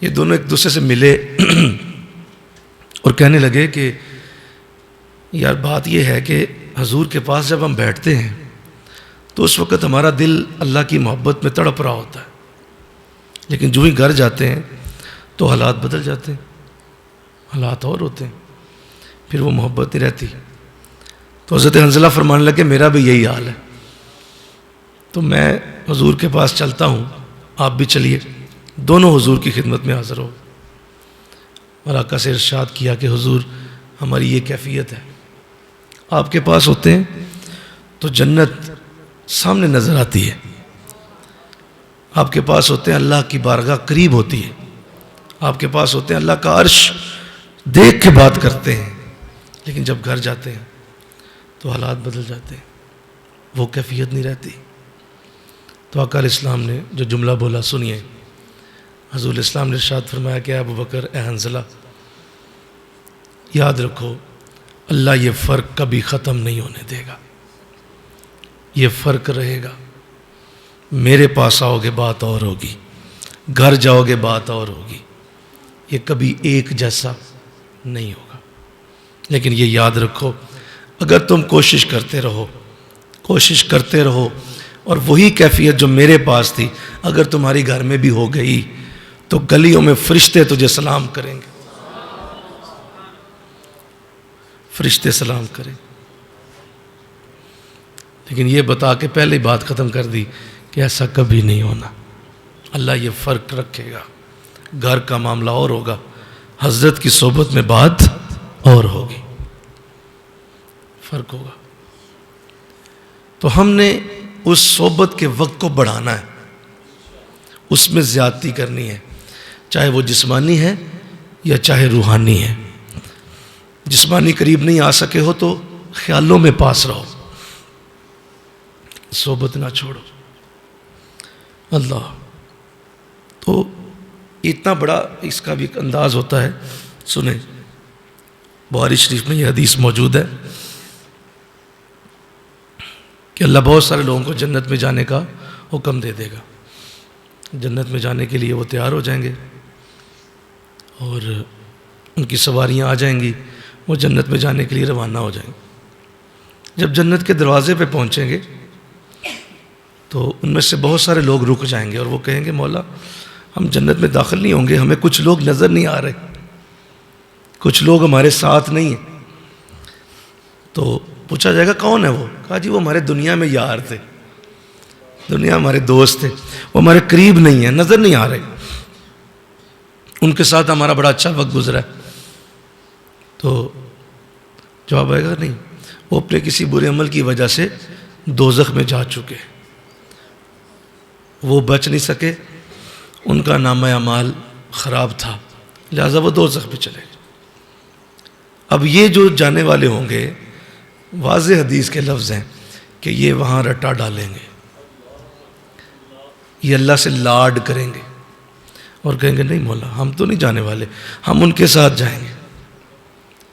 یہ دونوں ایک دوسرے سے ملے اور کہنے لگے کہ یار بات یہ ہے کہ حضور کے پاس جب ہم بیٹھتے ہیں تو اس وقت ہمارا دل اللہ کی محبت میں تڑپ رہا ہوتا ہے، لیکن جو ہی گھر جاتے ہیں تو حالات بدل جاتے ہیں، حالات اور ہوتے ہیں، پھر وہ محبت نہیں رہتی. تو حضرت حنظلہ فرمانے لگے میرا بھی یہی حال ہے، تو میں حضور کے پاس چلتا ہوں، آپ بھی چلیے، دونوں حضور کی خدمت میں حاضر ہو. اور آقا سے ارشاد کیا کہ حضور ہماری یہ کیفیت ہے، آپ کے پاس ہوتے ہیں تو جنت سامنے نظر آتی ہے، آپ کے پاس ہوتے ہیں اللہ کی بارگاہ قریب ہوتی ہے، آپ کے پاس ہوتے ہیں اللہ کا عرش دیکھ کے بات کرتے ہیں، لیکن جب گھر جاتے ہیں تو حالات بدل جاتے ہیں، وہ کیفیت نہیں رہتی. تو آقا علیہ السلام نے جو جملہ بولا سنیے. حضور اسلام نے ارشاد فرمایا کہ ابوبکر اے حنظلہ یاد رکھو اللہ یہ فرق کبھی ختم نہیں ہونے دے گا، یہ فرق رہے گا. میرے پاس آؤ گے بات اور ہوگی، گھر جاؤ گے بات اور ہوگی، یہ کبھی ایک جیسا نہیں ہوگا. لیکن یہ یاد رکھو اگر تم کوشش کرتے رہو اور وہی کیفیت جو میرے پاس تھی اگر تمہاری گھر میں بھی ہو گئی تو گلیوں میں فرشتے تجھے سلام کریں گے، فرشتے سلام کریں. لیکن یہ بتا کے پہلے ہی بات ختم کر دی کہ ایسا کبھی نہیں ہونا، اللہ یہ فرق رکھے گا، گھر کا معاملہ اور ہوگا، حضرت کی صحبت میں بات اور ہوگی، فرق ہوگا. تو ہم نے اس صحبت کے وقت کو بڑھانا ہے، اس میں زیادتی کرنی ہے، چاہے وہ جسمانی ہے یا چاہے روحانی ہے. جسمانی قریب نہیں آ سکے ہو تو خیالوں میں پاس رہو، صحبت نہ چھوڑو. اللہ تو اتنا بڑا اس کا بھی ایک انداز ہوتا ہے. سنیں بخاری شریف میں یہ حدیث موجود ہے کہ اللہ بہت سارے لوگوں کو جنت میں جانے کا حکم دے دے گا، جنت میں جانے کے لیے وہ تیار ہو جائیں گے اور ان کی سواریاں آ جائیں گی، وہ جنت میں جانے کے لیے روانہ ہو جائیں گے. جب جنت کے دروازے پہ پہنچیں گے تو ان میں سے بہت سارے لوگ رک جائیں گے اور وہ کہیں گے مولا ہم جنت میں داخل نہیں ہوں گے، ہمیں کچھ لوگ نظر نہیں آ رہے، کچھ لوگ ہمارے ساتھ نہیں ہیں. تو پوچھا جائے گا کون ہے وہ؟ کہا جی وہ ہمارے دنیا میں یار تھے، دنیا ہمارے دوست تھے، وہ ہمارے قریب نہیں ہیں، نظر نہیں آ رہے، ان کے ساتھ ہمارا بڑا اچھا وقت گزرا ہے. تو جواب آئے گا نہیں، وہ اپنے کسی برے عمل کی وجہ سے دوزخ میں جا چکے، وہ بچ نہیں سکے، ان کا نامہ اعمال خراب تھا، لہذا وہ دوزخ میں چلے گئے. اب یہ جو جانے والے ہوں گے واضح حدیث کے لفظ ہیں کہ یہ وہاں رٹا ڈالیں گے، یہ اللہ سے لاڈ کریں گے اور کہیں گے نہیں مولا ہم تو نہیں جانے والے، ہم ان کے ساتھ جائیں گے.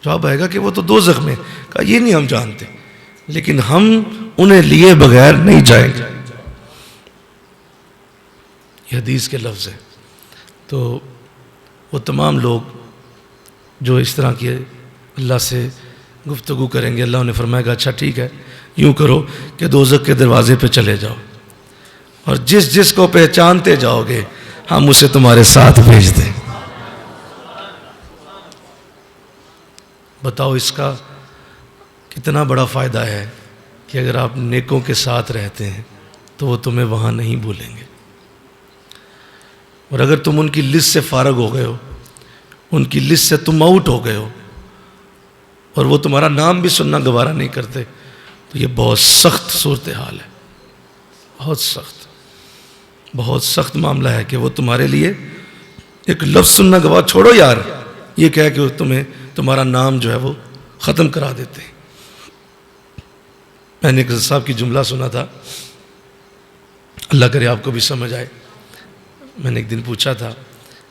جواب آئے گا کہ وہ تو دوزخ میں. کہا یہ نہیں ہم جانتے، لیکن ہم انہیں لیے بغیر نہیں جائیں گے. یہ حدیث کے لفظ ہیں. تو وہ تمام لوگ جو اس طرح کی اللہ سے گفتگو کریں گے، اللہ انہیں فرمائے گا اچھا ٹھیک ہے یوں کرو کہ دوزخ کے دروازے پہ چلے جاؤ اور جس جس کو پہچانتے جاؤ گے ہم اسے تمہارے ساتھ بھیج دیں. بتاؤ اس کا کتنا بڑا فائدہ ہے کہ اگر آپ نیکوں کے ساتھ رہتے ہیں تو وہ تمہیں وہاں نہیں بھولیں گے، اور اگر تم ان کی لسٹ سے فارغ ہو گئے ہو، ان کی لسٹ سے تم آؤٹ ہو گئے ہو اور وہ تمہارا نام بھی سننا گوارا نہیں کرتے تو یہ بہت سخت صورتحال ہے، بہت سخت معاملہ ہے کہ وہ تمہارے لیے ایک لفظ سننا گوارا، چھوڑو یار یہ کہہ کہ تمہیں تمہارا نام جو ہے وہ ختم کرا دیتے ہیں. میں نے ایک صاحب کی جملہ سنا تھا، اللہ کرے آپ کو بھی سمجھ آئے. میں نے ایک دن پوچھا تھا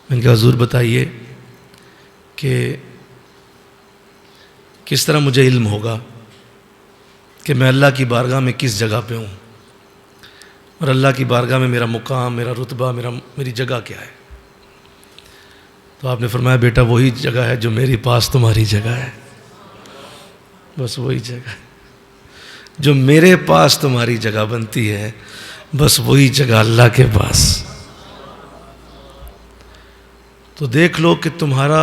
میں نے کہا حضور بتائیے کہ کس طرح مجھے علم ہوگا کہ میں اللہ کی بارگاہ میں کس جگہ پہ ہوں، اور اللہ کی بارگاہ میں میرا مقام، میرا رتبہ، میری جگہ کیا ہے؟ تو آپ نے فرمایا بیٹا وہی جگہ ہے جو میرے پاس تمہاری جگہ ہے، بس وہی جگہ ہے جو میرے پاس تمہاری جگہ بنتی ہے، بس وہی جگہ اللہ کے پاس۔ تو دیکھ لو کہ تمہارا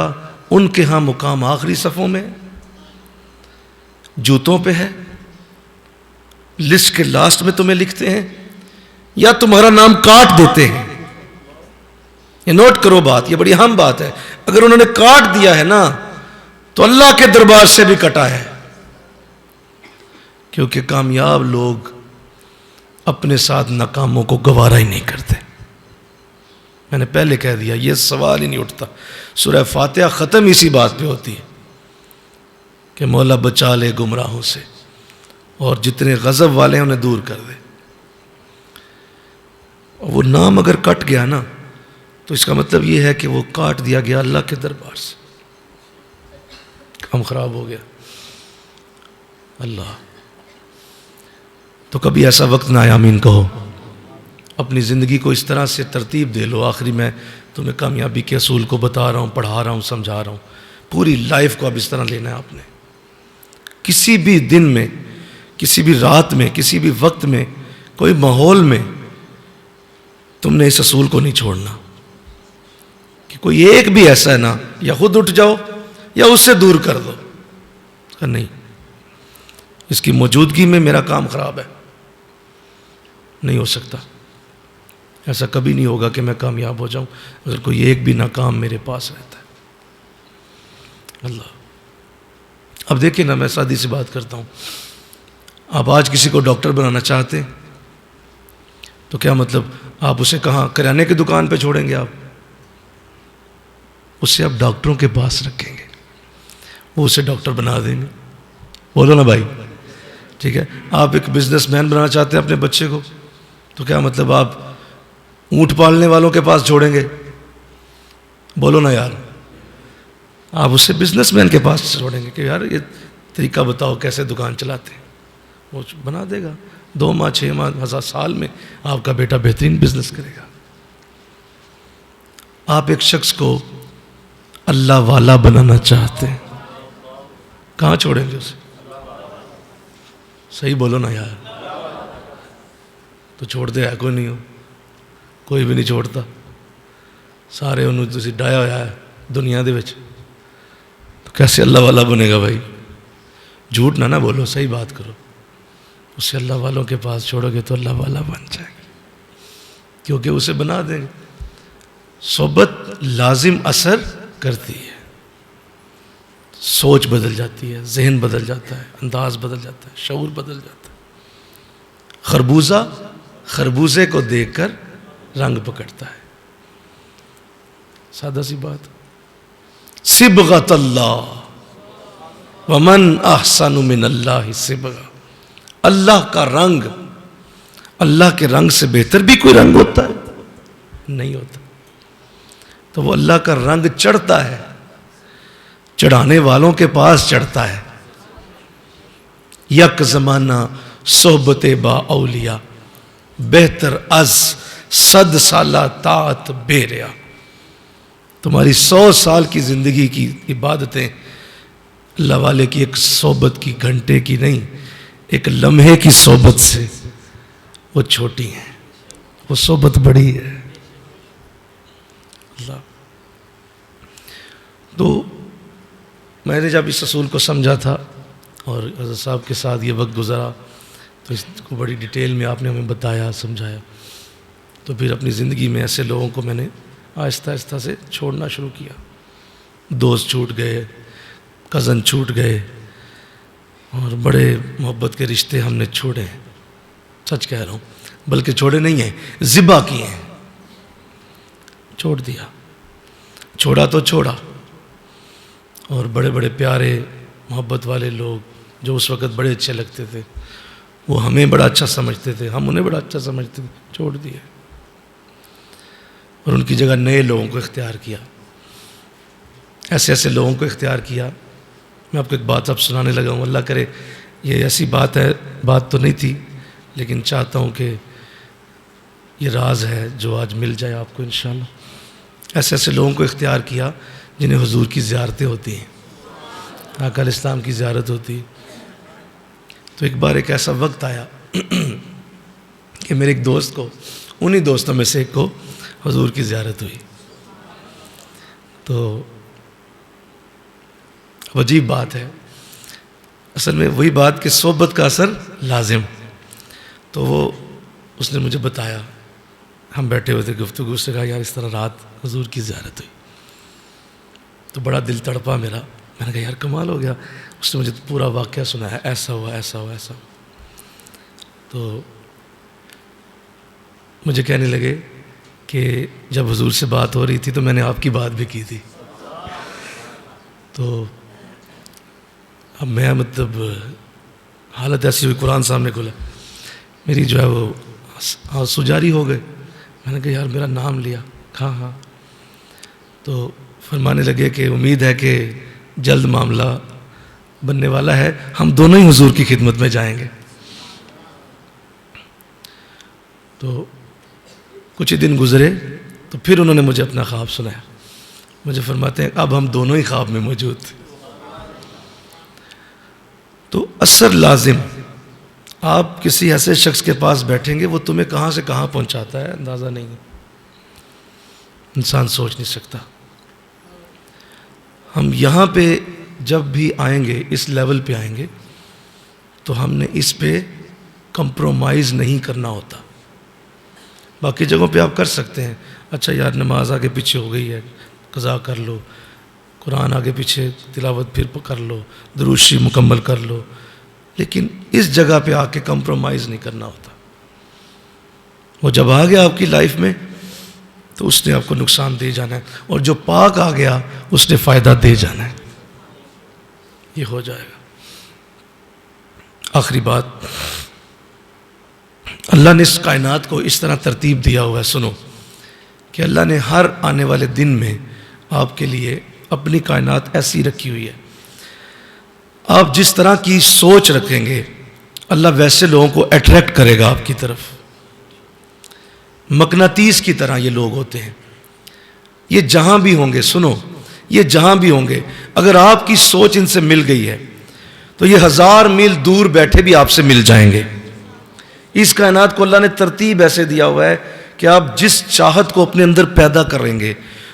ان کے ہاں مقام آخری صفوں میں، جوتوں پہ ہے، لسٹ کے لاسٹ میں تمہیں لکھتے ہیں، یا تمہارا نام کاٹ دیتے ہیں۔ یہ نوٹ کرو بات، یہ بڑی اہم بات ہے۔ اگر انہوں نے کاٹ دیا ہے نا تو اللہ کے دربار سے بھی کٹا ہے، کیونکہ کامیاب لوگ اپنے ساتھ ناکاموں کو گوارا ہی نہیں کرتے۔ میں نے پہلے کہہ دیا یہ سوال ہی نہیں اٹھتا۔ سورہ فاتحہ ختم اسی بات پہ ہوتی ہے کہ مولا بچا لے گمراہوں سے، اور جتنے غضب والے ہیں انہیں دور کر دے۔ وہ نام اگر کٹ گیا نا تو اس کا مطلب یہ ہے کہ وہ کاٹ دیا گیا اللہ کے دربار سے، کام خراب ہو گیا۔ اللہ تو کبھی ایسا وقت نہ آئے، آمین کہو۔ اپنی زندگی کو اس طرح سے ترتیب دے لو۔ آخری میں تمہیں کامیابی کے اصول کو بتا رہا ہوں، پڑھا رہا ہوں، سمجھا رہا ہوں۔ پوری لائف کو اب اس طرح لینا ہے آپ نے۔ کسی بھی دن میں، کسی بھی رات میں، کسی بھی وقت میں، کوئی ماحول میں تم نے اس اصول کو نہیں چھوڑنا کہ کوئی ایک بھی ایسا ہے نا، یا خود اٹھ جاؤ یا اس سے دور کر دو کہ نہیں، اس کی موجودگی میں میرا کام خراب ہے، نہیں ہو سکتا۔ ایسا کبھی نہیں ہوگا کہ میں کامیاب ہو جاؤں اگر کوئی ایک بھی ناکام میرے پاس رہتا ہے۔ اللہ اب دیکھیں نا، میں سادی سی بات کرتا ہوں۔ آپ آج کسی کو ڈاکٹر بنانا چاہتے ہیں تو کیا مطلب آپ اسے کہاں کرانے کی دکان پہ چھوڑیں گے؟ آپ اسے آپ ڈاکٹروں کے پاس رکھیں گے، وہ اسے ڈاکٹر بنا دیں گے۔ بولو نا بھائی، ٹھیک ہے؟ آپ ایک بزنس مین بنانا چاہتے ہیں اپنے بچے کو تو کیا مطلب آپ اونٹ پالنے والوں کے پاس چھوڑیں گے؟ بولو نا یار، آپ اسے بزنس مین کے پاس چھوڑیں گے کہ یار یہ طریقہ بتاؤ کیسے دکان چلاتے ہیں، وہ بنا دے گا۔ 2 ماہ 6 ماہ 1000 سال میں آپ کا بیٹا بہترین بزنس کرے گا۔ آپ ایک شخص کو اللہ والا بنانا چاہتے ہیں، کہاں چھوڑیں گے اسے؟ صحیح بولو نا یار، تو چھوڑ دے ہے کوئی نہیں ہو، کوئی بھی نہیں چھوڑتا، سارے انہوں تسی ڈایا ہوا ہے دنیا دے وچ، تو کیسے اللہ والا بنے گا بھائی؟ جھوٹ نہ بولو، صحیح بات کرو۔ اسے اللہ والوں کے پاس چھوڑو گے تو اللہ والا بن جائے گا، کیونکہ اسے بنا دیں گے۔ صحبت لازم اثر کرتی ہے، سوچ بدل جاتی ہے، ذہن بدل جاتا ہے، انداز بدل جاتا ہے، شعور بدل جاتا ہے۔ خربوزہ خربوزے کو دیکھ کر رنگ پکڑتا ہے، سادہ سی بات۔ صبغۃ اللہ ومن احسن من اللہ صبغہ، اللہ کا رنگ، اللہ کے رنگ سے بہتر بھی کوئی رنگ ہوتا ہے؟ نہیں ہوتا۔ تو وہ اللہ کا رنگ چڑھتا ہے، چڑھانے والوں کے پاس چڑھتا ہے۔ یک زمانہ صحبت با اولیاء، بہتر از 100 سالہ طاعت بے ریا۔ تمہاری 100 سال کی زندگی کی عبادتیں اللہ والے کی ایک صحبت کی، گھنٹے کی نہیں، ایک لمحے کی صحبت سے وہ چھوٹی ہیں، وہ صحبت بڑی ہے۔ اللہ تو میں نے جب اس اصول کو سمجھا تھا اور حضرت صاحب کے ساتھ یہ وقت گزرا تو اس کو بڑی ڈیٹیل میں آپ نے ہمیں بتایا، سمجھایا، تو پھر اپنی زندگی میں ایسے لوگوں کو میں نے آہستہ آہستہ سے چھوڑنا شروع کیا۔ دوست چھوٹ گئے، کزن چھوٹ گئے، اور بڑے محبت کے رشتے ہم نے چھوڑے ہیں، سچ کہہ رہا ہوں، بلکہ چھوڑے نہیں ہیں، ذبح کیے ہیں، چھوڑ دیا، چھوڑا تو چھوڑا۔ اور بڑے بڑے پیارے محبت والے لوگ جو اس وقت بڑے اچھے لگتے تھے، وہ ہمیں بڑا اچھا سمجھتے تھے، ہم انہیں بڑا اچھا سمجھتے تھے، چھوڑ دیے۔ اور ان کی جگہ نئے لوگوں کو اختیار کیا، ایسے ایسے لوگوں کو اختیار کیا. میں آپ کو ایک بات اب سنانے لگا ہوں، اللہ کرے یہ ایسی بات ہے، بات تو نہیں تھی لیکن چاہتا ہوں کہ یہ راز ہے جو آج مل جائے آپ کو انشاءاللہ. ایسے ایسے لوگوں کو اختیار کیا جنہیں حضور کی زیارتیں ہوتی ہیں، آقا علیہ السلام کی زیارت ہوتی. تو ایک بار ایک ایسا وقت آیا کہ میرے ایک دوست کو، انہی دوستوں میں سے ایک کو حضور کی زیارت ہوئی. تو عجیب بات ہے، اصل میں وہی بات کہ صحبت کا اثر لازم. تو وہ اس نے مجھے بتایا، ہم بیٹھے ہوئے تھے گفتگو، اس نے کہا یار اس طرح رات حضور کی زیارت ہوئی. تو بڑا دل تڑپا میرا، میں نے کہا یار کمال ہو گیا. اس نے مجھے پورا واقعہ سنایا، ایسا ہوا ایسا ہوا ایسا ہوا. تو مجھے کہنے لگے کہ جب حضور سے بات ہو رہی تھی تو میں نے آپ کی بات بھی کی تھی. تو اب میں مطلب حالت ایسی ہوئی، قرآن سامنے کھلا، میری جو ہے وہ آنسو جاری ہو گئے. میں نے کہا یار میرا نام لیا. ہاں ہاں. تو فرمانے لگے کہ امید ہے کہ جلد معاملہ بننے والا ہے، ہم دونوں ہی حضور کی خدمت میں جائیں گے. تو کچھ ہی دن گزرے تو پھر انہوں نے مجھے اپنا خواب سنایا. مجھے فرماتے ہیں اب ہم دونوں ہی خواب میں موجود تھے. تو اثر لازم. آپ کسی ایسے شخص کے پاس بیٹھیں گے وہ تمہیں کہاں سے کہاں پہنچاتا ہے اندازہ نہیں ہے، انسان سوچ نہیں سکتا. ہم یہاں پہ جب بھی آئیں گے، اس لیول پہ آئیں گے تو ہم نے اس پہ کمپرومائز نہیں کرنا ہوتا. باقی جگہوں پہ آپ کر سکتے ہیں، اچھا یار نماز آگے پیچھے ہو گئی ہے قضا کر لو، قرآن آگے پیچھے تلاوت پھر کر لو، درود شریف مکمل کر لو، لیکن اس جگہ پہ آ کے کمپرومائز نہیں کرنا ہوتا. وہ جب آ گیا آپ کی لائف میں تو اس نے آپ کو نقصان دے جانا ہے، اور جو پاک آ گیا اس نے فائدہ دے جانا ہے. یہ ہو جائے گا. آخری بات، اللہ نے اس کائنات کو اس طرح ترتیب دیا ہوا ہے، سنو، کہ اللہ نے ہر آنے والے دن میں آپ کے لیے اپنی کائنات ایسی رکھی ہوئی ہے. آپ جس طرح کی سوچ رکھیں گے اللہ ویسے لوگوں کو اٹریکٹ کرے گا آپ کی طرف. مقناطیس کی طرح یہ لوگ ہوتے ہیں. یہ جہاں بھی ہوں گے، سنو، یہ جہاں بھی ہوں گے، اگر آپ کی سوچ ان سے مل گئی ہے تو یہ 1000 میل دور بیٹھے بھی آپ سے مل جائیں گے. اس کائنات کو اللہ نے ترتیب ایسے دیا ہوا ہے کہ آپ جس چاہت کو اپنے اندر پیدا کریں گے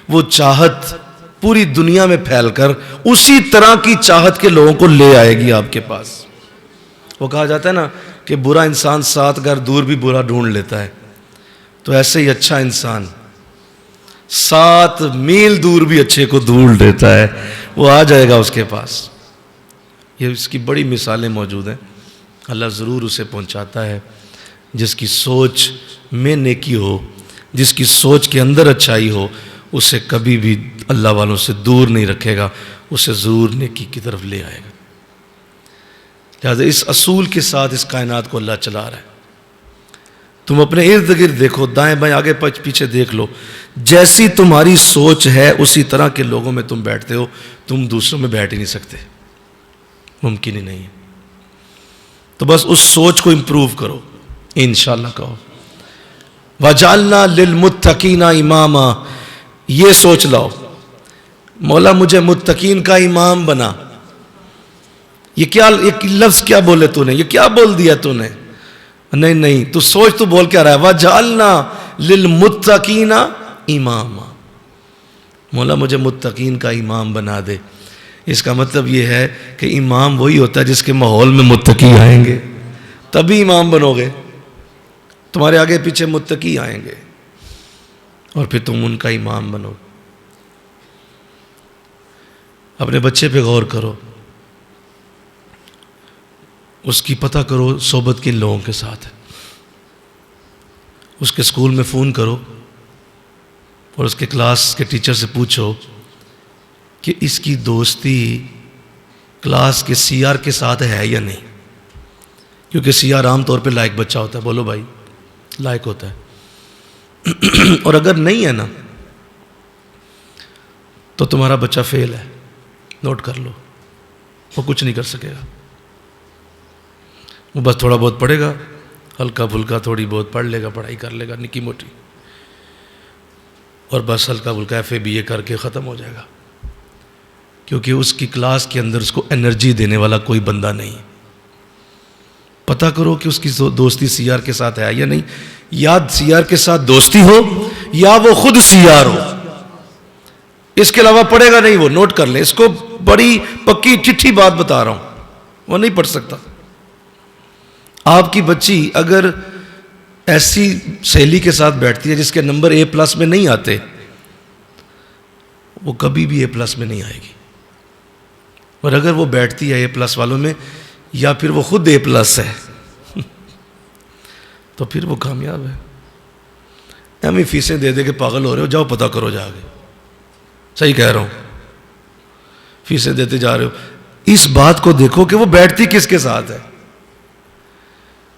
وہ چاہت پوری دنیا میں پھیل کر اسی طرح کی چاہت کے لوگوں کو لے آئے گی آپ کے پاس. وہ کہا جاتا ہے نا کہ برا انسان 7 گھر دور بھی برا ڈھونڈ لیتا ہے، تو ایسے ہی اچھا انسان 7 میل دور بھی اچھے کو ڈھونڈ لیتا ہے، وہ آ جائے گا اس کے پاس. یہ اس کی بڑی مثالیں موجود ہیں. اللہ ضرور اسے پہنچاتا ہے جس کی سوچ میں نیکی ہو، جس کی سوچ کے اندر اچھائی ہو، اسے کبھی بھی اللہ والوں سے دور نہیں رکھے گا، اسے ضرور نیکی کی طرف لے آئے گا. لہٰذا اس اصول کے ساتھ اس کائنات کو اللہ چلا رہا ہے. تم اپنے ارد گرد دیکھو، دائیں بائیں آگے پیچھے دیکھ لو، جیسی تمہاری سوچ ہے اسی طرح کے لوگوں میں تم بیٹھتے ہو. تم دوسروں میں بیٹھ ہی نہیں سکتے، ممکن ہی نہیں ہے. تو بس اس سوچ کو امپروو کرو انشاءاللہ. کہو وَجَعَلْنَا لِلْمُتَّقِينَ إِمَامًا، یہ سوچ لاؤ مولا مجھے متقین کا امام بنا. یہ لفظ کیا بولے تو نے، یہ کیا بول دیا تو نے؟ نہیں، تو سوچ، تو بول کیا رہا ہے؟ وَجَعَلْنَا لِلْمُتَّقِينَ إِمَامًا، مولا مجھے متقین کا امام بنا دے. اس کا مطلب یہ ہے کہ امام وہی ہوتا ہے جس کے ماحول میں متقی آئیں گے تبھی امام بنو گے. تمہارے آگے پیچھے متقی آئیں گے اور پھر تم ان کا امام بنو. اپنے بچے پہ غور کرو، اس کی پتہ کرو صحبت کن لوگوں کے ساتھ ہے. اس کے اسکول میں فون کرو اور اس کے کلاس کے ٹیچر سے پوچھو کہ اس کی دوستی کلاس کے سی آر کے ساتھ ہے یا نہیں، کیونکہ سی آر عام طور پہ لائق بچہ ہوتا ہے. بولو بھائی، لائق ہوتا ہے. اور اگر نہیں ہے نا تو تمہارا بچہ فیل ہے، نوٹ کر لو، وہ کچھ نہیں کر سکے گا، وہ بس تھوڑا بہت پڑھے گا، ہلکا پھلکا تھوڑی بہت پڑھ لے گا، پڑھائی کر لے گا نکی موٹی، اور بس ہلکا پھلکا FA BA کر کے ختم ہو جائے گا، کیونکہ اس کی کلاس کے اندر اس کو انرجی دینے والا کوئی بندہ نہیں۔ پتہ کرو کہ اس کی دوستی CR کے ساتھ ہے یا نہیں، یا CR کے ساتھ دوستی ہو یا وہ خود CR ہو، اس کے علاوہ پڑھے گا نہیں وہ، نوٹ کر لیں، اس کو بڑی پکی چٹھی بات بتا رہا ہوں، وہ نہیں پڑھ سکتا۔ آپ کی بچی اگر ایسی سہیلی کے ساتھ بیٹھتی ہے جس کے نمبر A+ میں نہیں آتے، وہ کبھی بھی A+ میں نہیں آئے گی، اور اگر وہ بیٹھتی ہے A+ والوں میں، یا پھر وہ خود A+ ہے تو پھر وہ کامیاب ہے۔ ہمیں فیسیں دے دے کے پاگل ہو رہے ہو، جاؤ پتہ کرو جا کے، صحیح کہہ رہا ہوں، فیسیں دیتے جا رہے ہو، اس بات کو دیکھو کہ وہ بیٹھتی کس کے ساتھ ہے،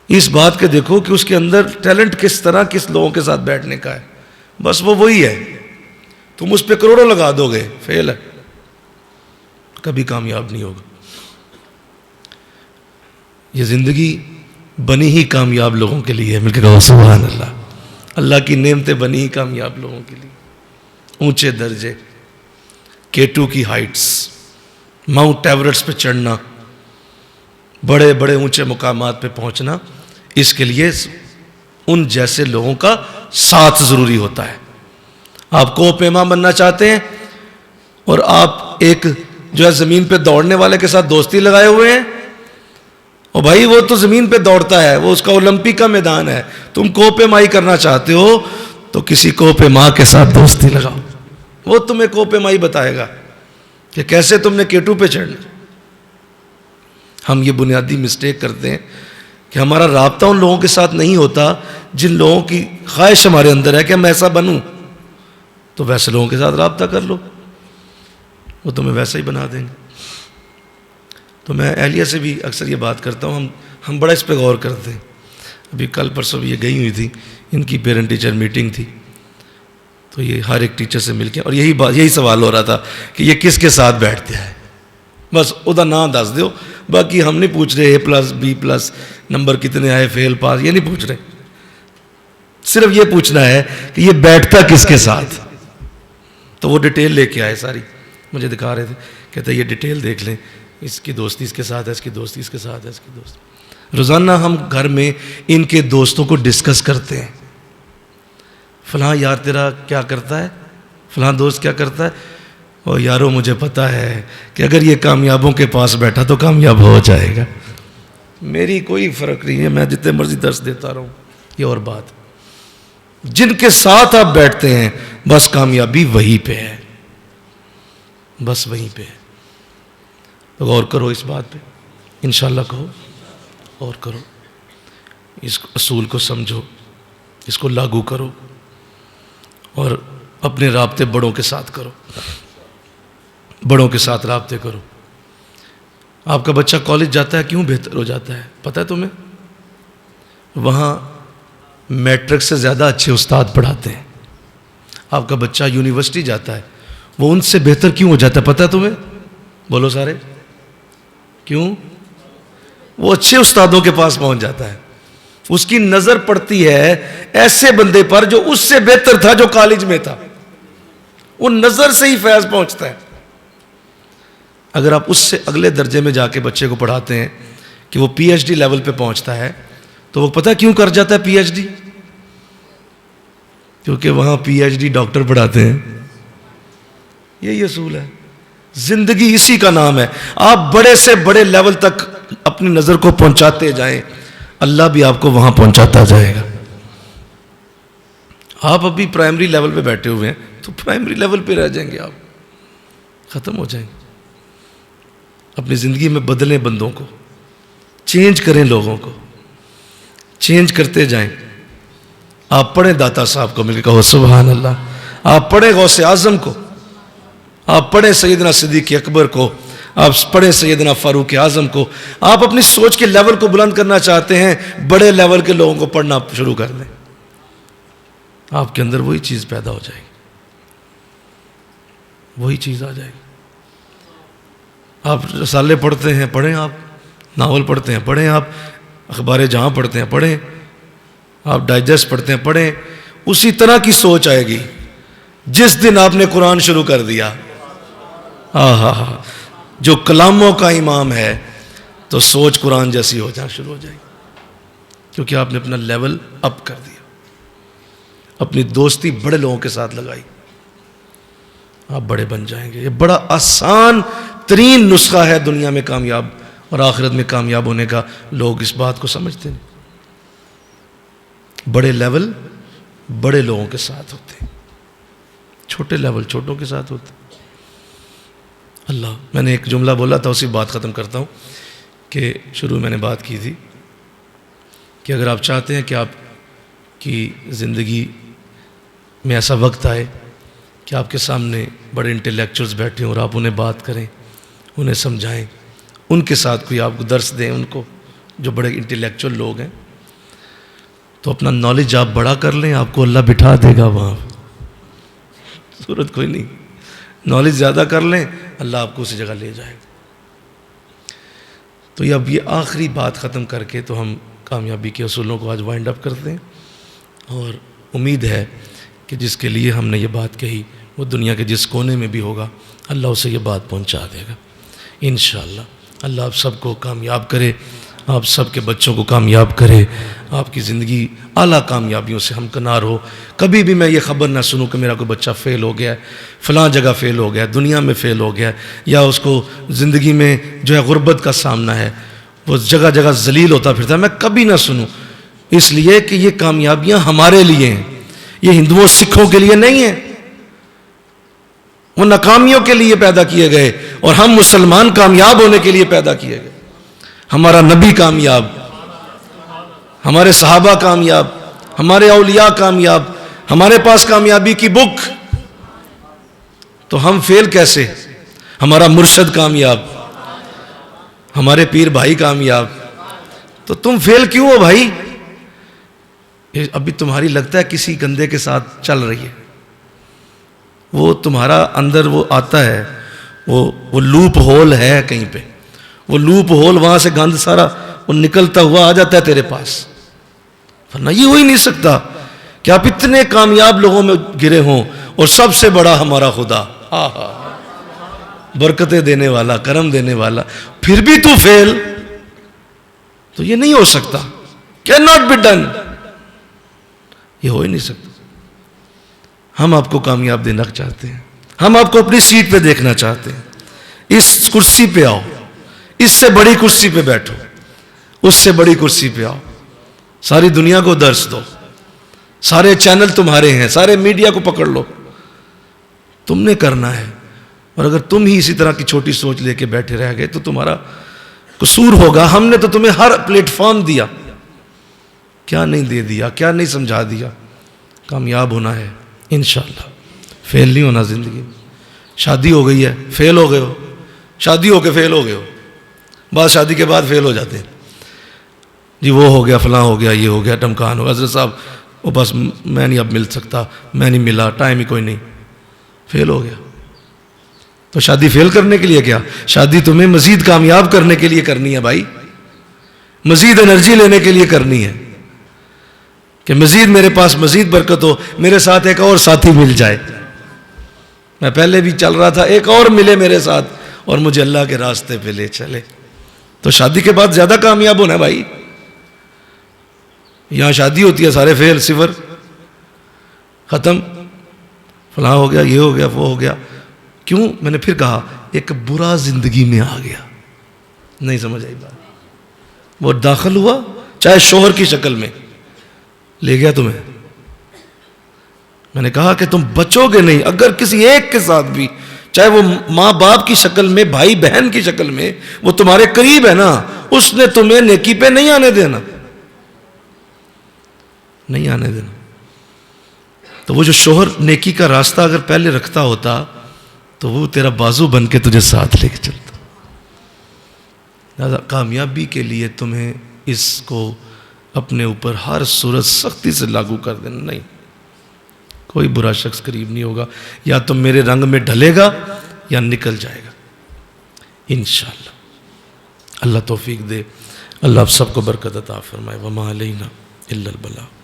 اس بات کے دیکھو کہ اس کے اندر ٹیلنٹ کس طرح کس لوگوں کے ساتھ بیٹھنے کا ہے، بس وہ وہی ہے، تم اس پہ کروڑوں لگا دو گے، فیل ہے، کبھی کامیاب نہیں ہوگا۔ یہ زندگی بنی ہی کامیاب لوگوں کے لیے ہے، مل کے کہو سبحان اللہ۔ اللہ کی نعمتیں بنی ہی کامیاب لوگوں کے لیے، اونچے درجے، K2 کی ہائٹس، ماؤنٹ ایورسٹ پہ چڑھنا، بڑے بڑے اونچے مقامات پہ پہنچنا، اس کے لیے ان جیسے لوگوں کا ساتھ ضروری ہوتا ہے۔ آپ کو پیما بننا چاہتے ہیں اور آپ ایک جو ہے زمین پہ دوڑنے والے کے ساتھ دوستی لگائے ہوئے ہیں، اور بھائی وہ تو زمین پہ دوڑتا ہے، وہ اس کا اولمپک کا میدان ہے، تم کو پیمائی کرنا چاہتے ہو تو کسی کو پیما کے ساتھ دوستی لگاؤ، وہ تمہیں کو پیمائی بتائے گا کہ کیسے تم نے K2 پہ چڑھنا۔ ہم یہ بنیادی مسٹیک کرتے ہیں کہ ہمارا رابطہ ان لوگوں کے ساتھ نہیں ہوتا جن لوگوں کی خواہش ہمارے اندر ہے کہ ہم ایسا بنوں، تو ویسے لوگوں کے ساتھ رابطہ کر لو، وہ تمہیں ویسا ہی بنا دیں گے۔ تو میں اہلیہ سے بھی اکثر یہ بات کرتا ہوں، ہم بڑا اس پہ غور کرتے ہیں۔ ابھی کل پرسوں بھی یہ گئی ہوئی تھی، ان کی پیرنٹ ٹیچر میٹنگ تھی، تو یہ ہر ایک ٹیچر سے مل کے اور یہی سوال ہو رہا تھا کہ یہ کس کے ساتھ بیٹھتے ہیں، بس ادا نام دس دیو، باقی ہم نہیں پوچھ رہے A+ B+، نمبر کتنے آئے، فیل پاس، یہ نہیں پوچھ رہے، صرف یہ پوچھنا ہے کہ یہ بیٹھتا کس کے ساتھ۔ تو وہ ڈیٹیل لے کے آئے ساری، مجھے دکھا رہے تھے، کہتے یہ ڈیٹیل دیکھ لیں، اس کی دوستی اس کے ساتھ ہے، اس کی دوستی اس کے ساتھ ہے، اس کی دوستی۔ روزانہ ہم گھر میں ان کے دوستوں کو ڈسکس کرتے ہیں، فلاں یار تیرا کیا کرتا ہے، فلاں دوست کیا کرتا ہے، اور یارو مجھے پتہ ہے کہ اگر یہ کامیابوں کے پاس بیٹھا تو کامیاب ہو جائے گا، میری کوئی فرق نہیں ہے، میں جتنے مرضی درس دیتا رہوں، یہ اور بات، جن کے ساتھ آپ بیٹھتے ہیں بس کامیابی وہیں پہ ہے، بس وہیں پہ ہے۔ غور کرو اس بات پہ، انشاءاللہ کہو غور کرو، اس اصول کو سمجھو، اس کو لاگو کرو، اور اپنے رابطے بڑوں کے ساتھ کرو، بڑوں کے ساتھ رابطے کرو۔ آپ کا بچہ کالج جاتا ہے، کیوں بہتر ہو جاتا ہے پتہ ہے تمہیں؟ وہاں میٹرک سے زیادہ اچھے استاد پڑھاتے ہیں۔ آپ کا بچہ یونیورسٹی جاتا ہے، وہ ان سے بہتر کیوں ہو جاتا ہے پتہ ہے تمہیں؟ بولو سارے، کیوں؟ وہ اچھے استادوں کے پاس پہنچ جاتا ہے، اس کی نظر پڑتی ہے ایسے بندے پر جو اس سے بہتر تھا، جو کالج میں تھا، وہ نظر سے ہی فیض پہنچتا ہے۔ اگر آپ اس سے اگلے درجے میں جا کے بچے کو پڑھاتے ہیں کہ وہ PhD لیول پہ پہنچتا ہے، تو وہ پتہ کیوں کر جاتا ہے PhD؟ کیونکہ وہاں PhD ڈاکٹر پڑھاتے ہیں۔ یہی اصول ہے، زندگی اسی کا نام ہے۔ آپ بڑے سے بڑے لیول تک اپنی نظر کو پہنچاتے جائیں، اللہ بھی آپ کو وہاں پہنچاتا جائے گا۔ آپ ابھی پرائمری لیول پہ بیٹھے ہوئے ہیں تو پرائمری لیول پہ رہ جائیں گے، آپ ختم ہو جائیں گے۔ اپنی زندگی میں بدلیں، بندوں کو چینج کریں، لوگوں کو چینج کرتے جائیں۔ آپ پڑھیں داتا صاحب کو، مل کے کہو سبحان اللہ۔ آپ پڑھیں غوث اعظم کو، آپ پڑھیں سیدنا صدیق اکبر کو، آپ پڑھیں سیدنا فاروق اعظم کو۔ آپ اپنی سوچ کے لیول کو بلند کرنا چاہتے ہیں، بڑے لیول کے لوگوں کو پڑھنا شروع کر دیں۔ آپ کے اندر وہی چیز پیدا ہو جائے گی، وہی چیز آ جائے گی۔ آپ رسالے پڑھتے ہیں پڑھیں، آپ ناول پڑھتے ہیں پڑھیں، آپ اخبار جہاں پڑھتے ہیں پڑھیں، آپ ڈائجسٹ پڑھتے ہیں پڑھیں، اسی طرح کی سوچ آئے گی جس دن آپ نے قرآن شروع کر دیا۔ جو کلاموں کا امام ہے تو سوچ قرآن جیسی ہو جانا شروع ہو جائے گی، کیونکہ آپ نے اپنا لیول اپ کر دیا، اپنی دوستی بڑے لوگوں کے ساتھ لگائی، آپ بڑے بن جائیں گے۔ یہ بڑا آسان ترین نسخہ ہے دنیا میں کامیاب اور آخرت میں کامیاب ہونے کا، لوگ اس بات کو سمجھتے ہیں۔ بڑے لیول بڑے لوگوں کے ساتھ ہوتے ہیں، چھوٹے لیول چھوٹوں کے ساتھ ہوتے ہیں۔ اللہ، میں نے ایک جملہ بولا تھا، اسی بات ختم کرتا ہوں کہ شروع میں نے بات کی تھی کہ اگر آپ چاہتے ہیں کہ آپ کی زندگی میں ایسا وقت آئے کہ آپ کے سامنے بڑے انٹلیکچوئلز بیٹھے ہوں اور آپ انہیں بات کریں، انہیں سمجھائیں، ان کے ساتھ کوئی آپ کو درس دیں، ان کو جو بڑے انٹلیکچوئل لوگ ہیں، تو اپنا نالج آپ بڑا کر لیں، آپ کو اللہ بٹھا دے گا وہاں، ضرورت کوئی نہیں۔ نالج زیادہ کر لیں، اللہ آپ کو اسی جگہ لے جائے گا۔ تو اب یہ آخری بات ختم کر کے تو ہم کامیابی کے اصولوں کو آج وائنڈ اپ کرتے ہیں، اور امید ہے کہ جس کے لیے ہم نے یہ بات کہی وہ دنیا کے جس کونے میں بھی ہوگا اللہ اسے یہ بات پہنچا دے گا انشاءاللہ۔ اللہ آپ سب کو کامیاب کرے، آپ سب کے بچوں کو کامیاب کرے، آپ کی زندگی اعلیٰ کامیابیوں سے ہمکنار ہو۔ کبھی بھی میں یہ خبر نہ سنوں کہ میرا کوئی بچہ فیل ہو گیا ہے، فلاں جگہ فیل ہو گیا ہے، دنیا میں فیل ہو گیا ہے، یا اس کو زندگی میں جو ہے غربت کا سامنا ہے، وہ جگہ جگہ ذلیل ہوتا پھرتا ہے، میں کبھی نہ سنوں، اس لیے کہ یہ کامیابیاں ہمارے لیے ہیں، یہ ہندوؤں سکھوں کے لیے نہیں ہیں، وہ ناکامیوں کے لیے پیدا کیے گئے، اور ہم مسلمان کامیاب ہونے کے لیے پیدا کیے گئے۔ ہمارا نبی کامیاب، ہمارے صحابہ کامیاب، ہمارے اولیاء کامیاب، ہمارے پاس کامیابی کی بک، تو ہم فیل کیسے؟ ہمارا مرشد کامیاب، ہمارے پیر بھائی کامیاب، تو تم فیل کیوں ہو بھائی؟ ابھی تمہاری لگتا ہے کسی گندے کے ساتھ چل رہی ہے، وہ تمہارا اندر وہ آتا ہے، وہ لوپ ہول ہے کہیں پہ، وہ لوپ ہول، وہاں سے گند سارا وہ نکلتا ہوا آ جاتا ہے تیرے پاس، ورنہ یہ ہو ہی نہیں سکتا کہ آپ اتنے کامیاب لوگوں میں گرے ہوں، اور سب سے بڑا ہمارا خدا، برکتیں دینے والا، کرم دینے والا، پھر بھی تو فیل، تو یہ نہیں ہو سکتا، کین ناٹ بی ڈن، یہ ہو ہی نہیں سکتا۔ ہم آپ کو کامیاب دینا چاہتے ہیں، ہم آپ کو اپنی سیٹ پہ دیکھنا چاہتے ہیں، اس کرسی پہ آؤ، اس سے بڑی کرسی پہ بیٹھو، اس سے بڑی کرسی پہ آؤ، ساری دنیا کو درس دو، سارے چینل تمہارے ہیں، سارے میڈیا کو پکڑ لو، تم نے کرنا ہے، اور اگر تم ہی اسی طرح کی چھوٹی سوچ لے کے بیٹھے رہ گئے تو تمہارا قصور ہوگا۔ ہم نے تو تمہیں ہر پلیٹ فارم دیا، کیا نہیں دے دیا، کیا نہیں سمجھا دیا۔ کامیاب ہونا ہے انشاءاللہ، فیل نہیں ہونا زندگی میں۔ شادی ہو گئی ہے، فیل ہو گئے ہو، شادی ہو کے فیل ہو گئے ہو، بعض شادی کے بعد فیل ہو جاتے ہیں، جی وہ ہو گیا، فلاں ہو گیا، یہ ہو گیا، ٹمکان ہو گیا، حضرت صاحب وہ بس میں نہیں اب مل سکتا، میں نہیں ملا، ٹائم ہی کوئی نہیں، فیل ہو گیا۔ تو شادی فیل کرنے کے لیے کیا؟ شادی تمہیں مزید کامیاب کرنے کے لیے کرنی ہے بھائی، مزید انرجی لینے کے لیے کرنی ہے، کہ مزید میرے پاس مزید برکت ہو، میرے ساتھ ایک اور ساتھی مل جائے، میں پہلے بھی چل رہا تھا، ایک اور ملے میرے ساتھ اور مجھے اللہ کے راستے پہ لے چلے۔ تو شادی کے بعد زیادہ کامیاب ہونا ہے بھائی۔ یہاں شادی ہوتی ہے، سارے فیل، صفر، ختم، فلاں ہو گیا، یہ ہو گیا، وہ ہو گیا۔ کیوں؟ میں نے پھر کہا، ایک برا زندگی میں آ گیا، نہیں سمجھ آئی بات، وہ داخل ہوا، چاہے شوہر کی شکل میں لے گیا تمہیں۔ میں نے کہا کہ تم بچو گے نہیں، اگر کسی ایک کے ساتھ بھی، چاہے وہ ماں باپ کی شکل میں، بھائی بہن کی شکل میں، وہ تمہارے قریب ہے نا، اس نے تمہیں نیکی پہ نہیں آنے دینا، نہیں آنے دینا۔ تو وہ جو شوہر نیکی کا راستہ اگر پہلے رکھتا ہوتا تو وہ تیرا بازو بن کے تجھے ساتھ لے کے چلتا۔ لہذا کامیابی کے لیے تمہیں اس کو اپنے اوپر ہر صورت سختی سے لاگو کر دینا نہیں، کوئی برا شخص قریب نہیں ہوگا، یا تو میرے رنگ میں ڈھلے گا یا نکل جائے گا انشاءاللہ۔ اللہ توفیق دے، اللہ آپ سب کو برکت عطا فرمائے۔ وما علینا الا البلاغ۔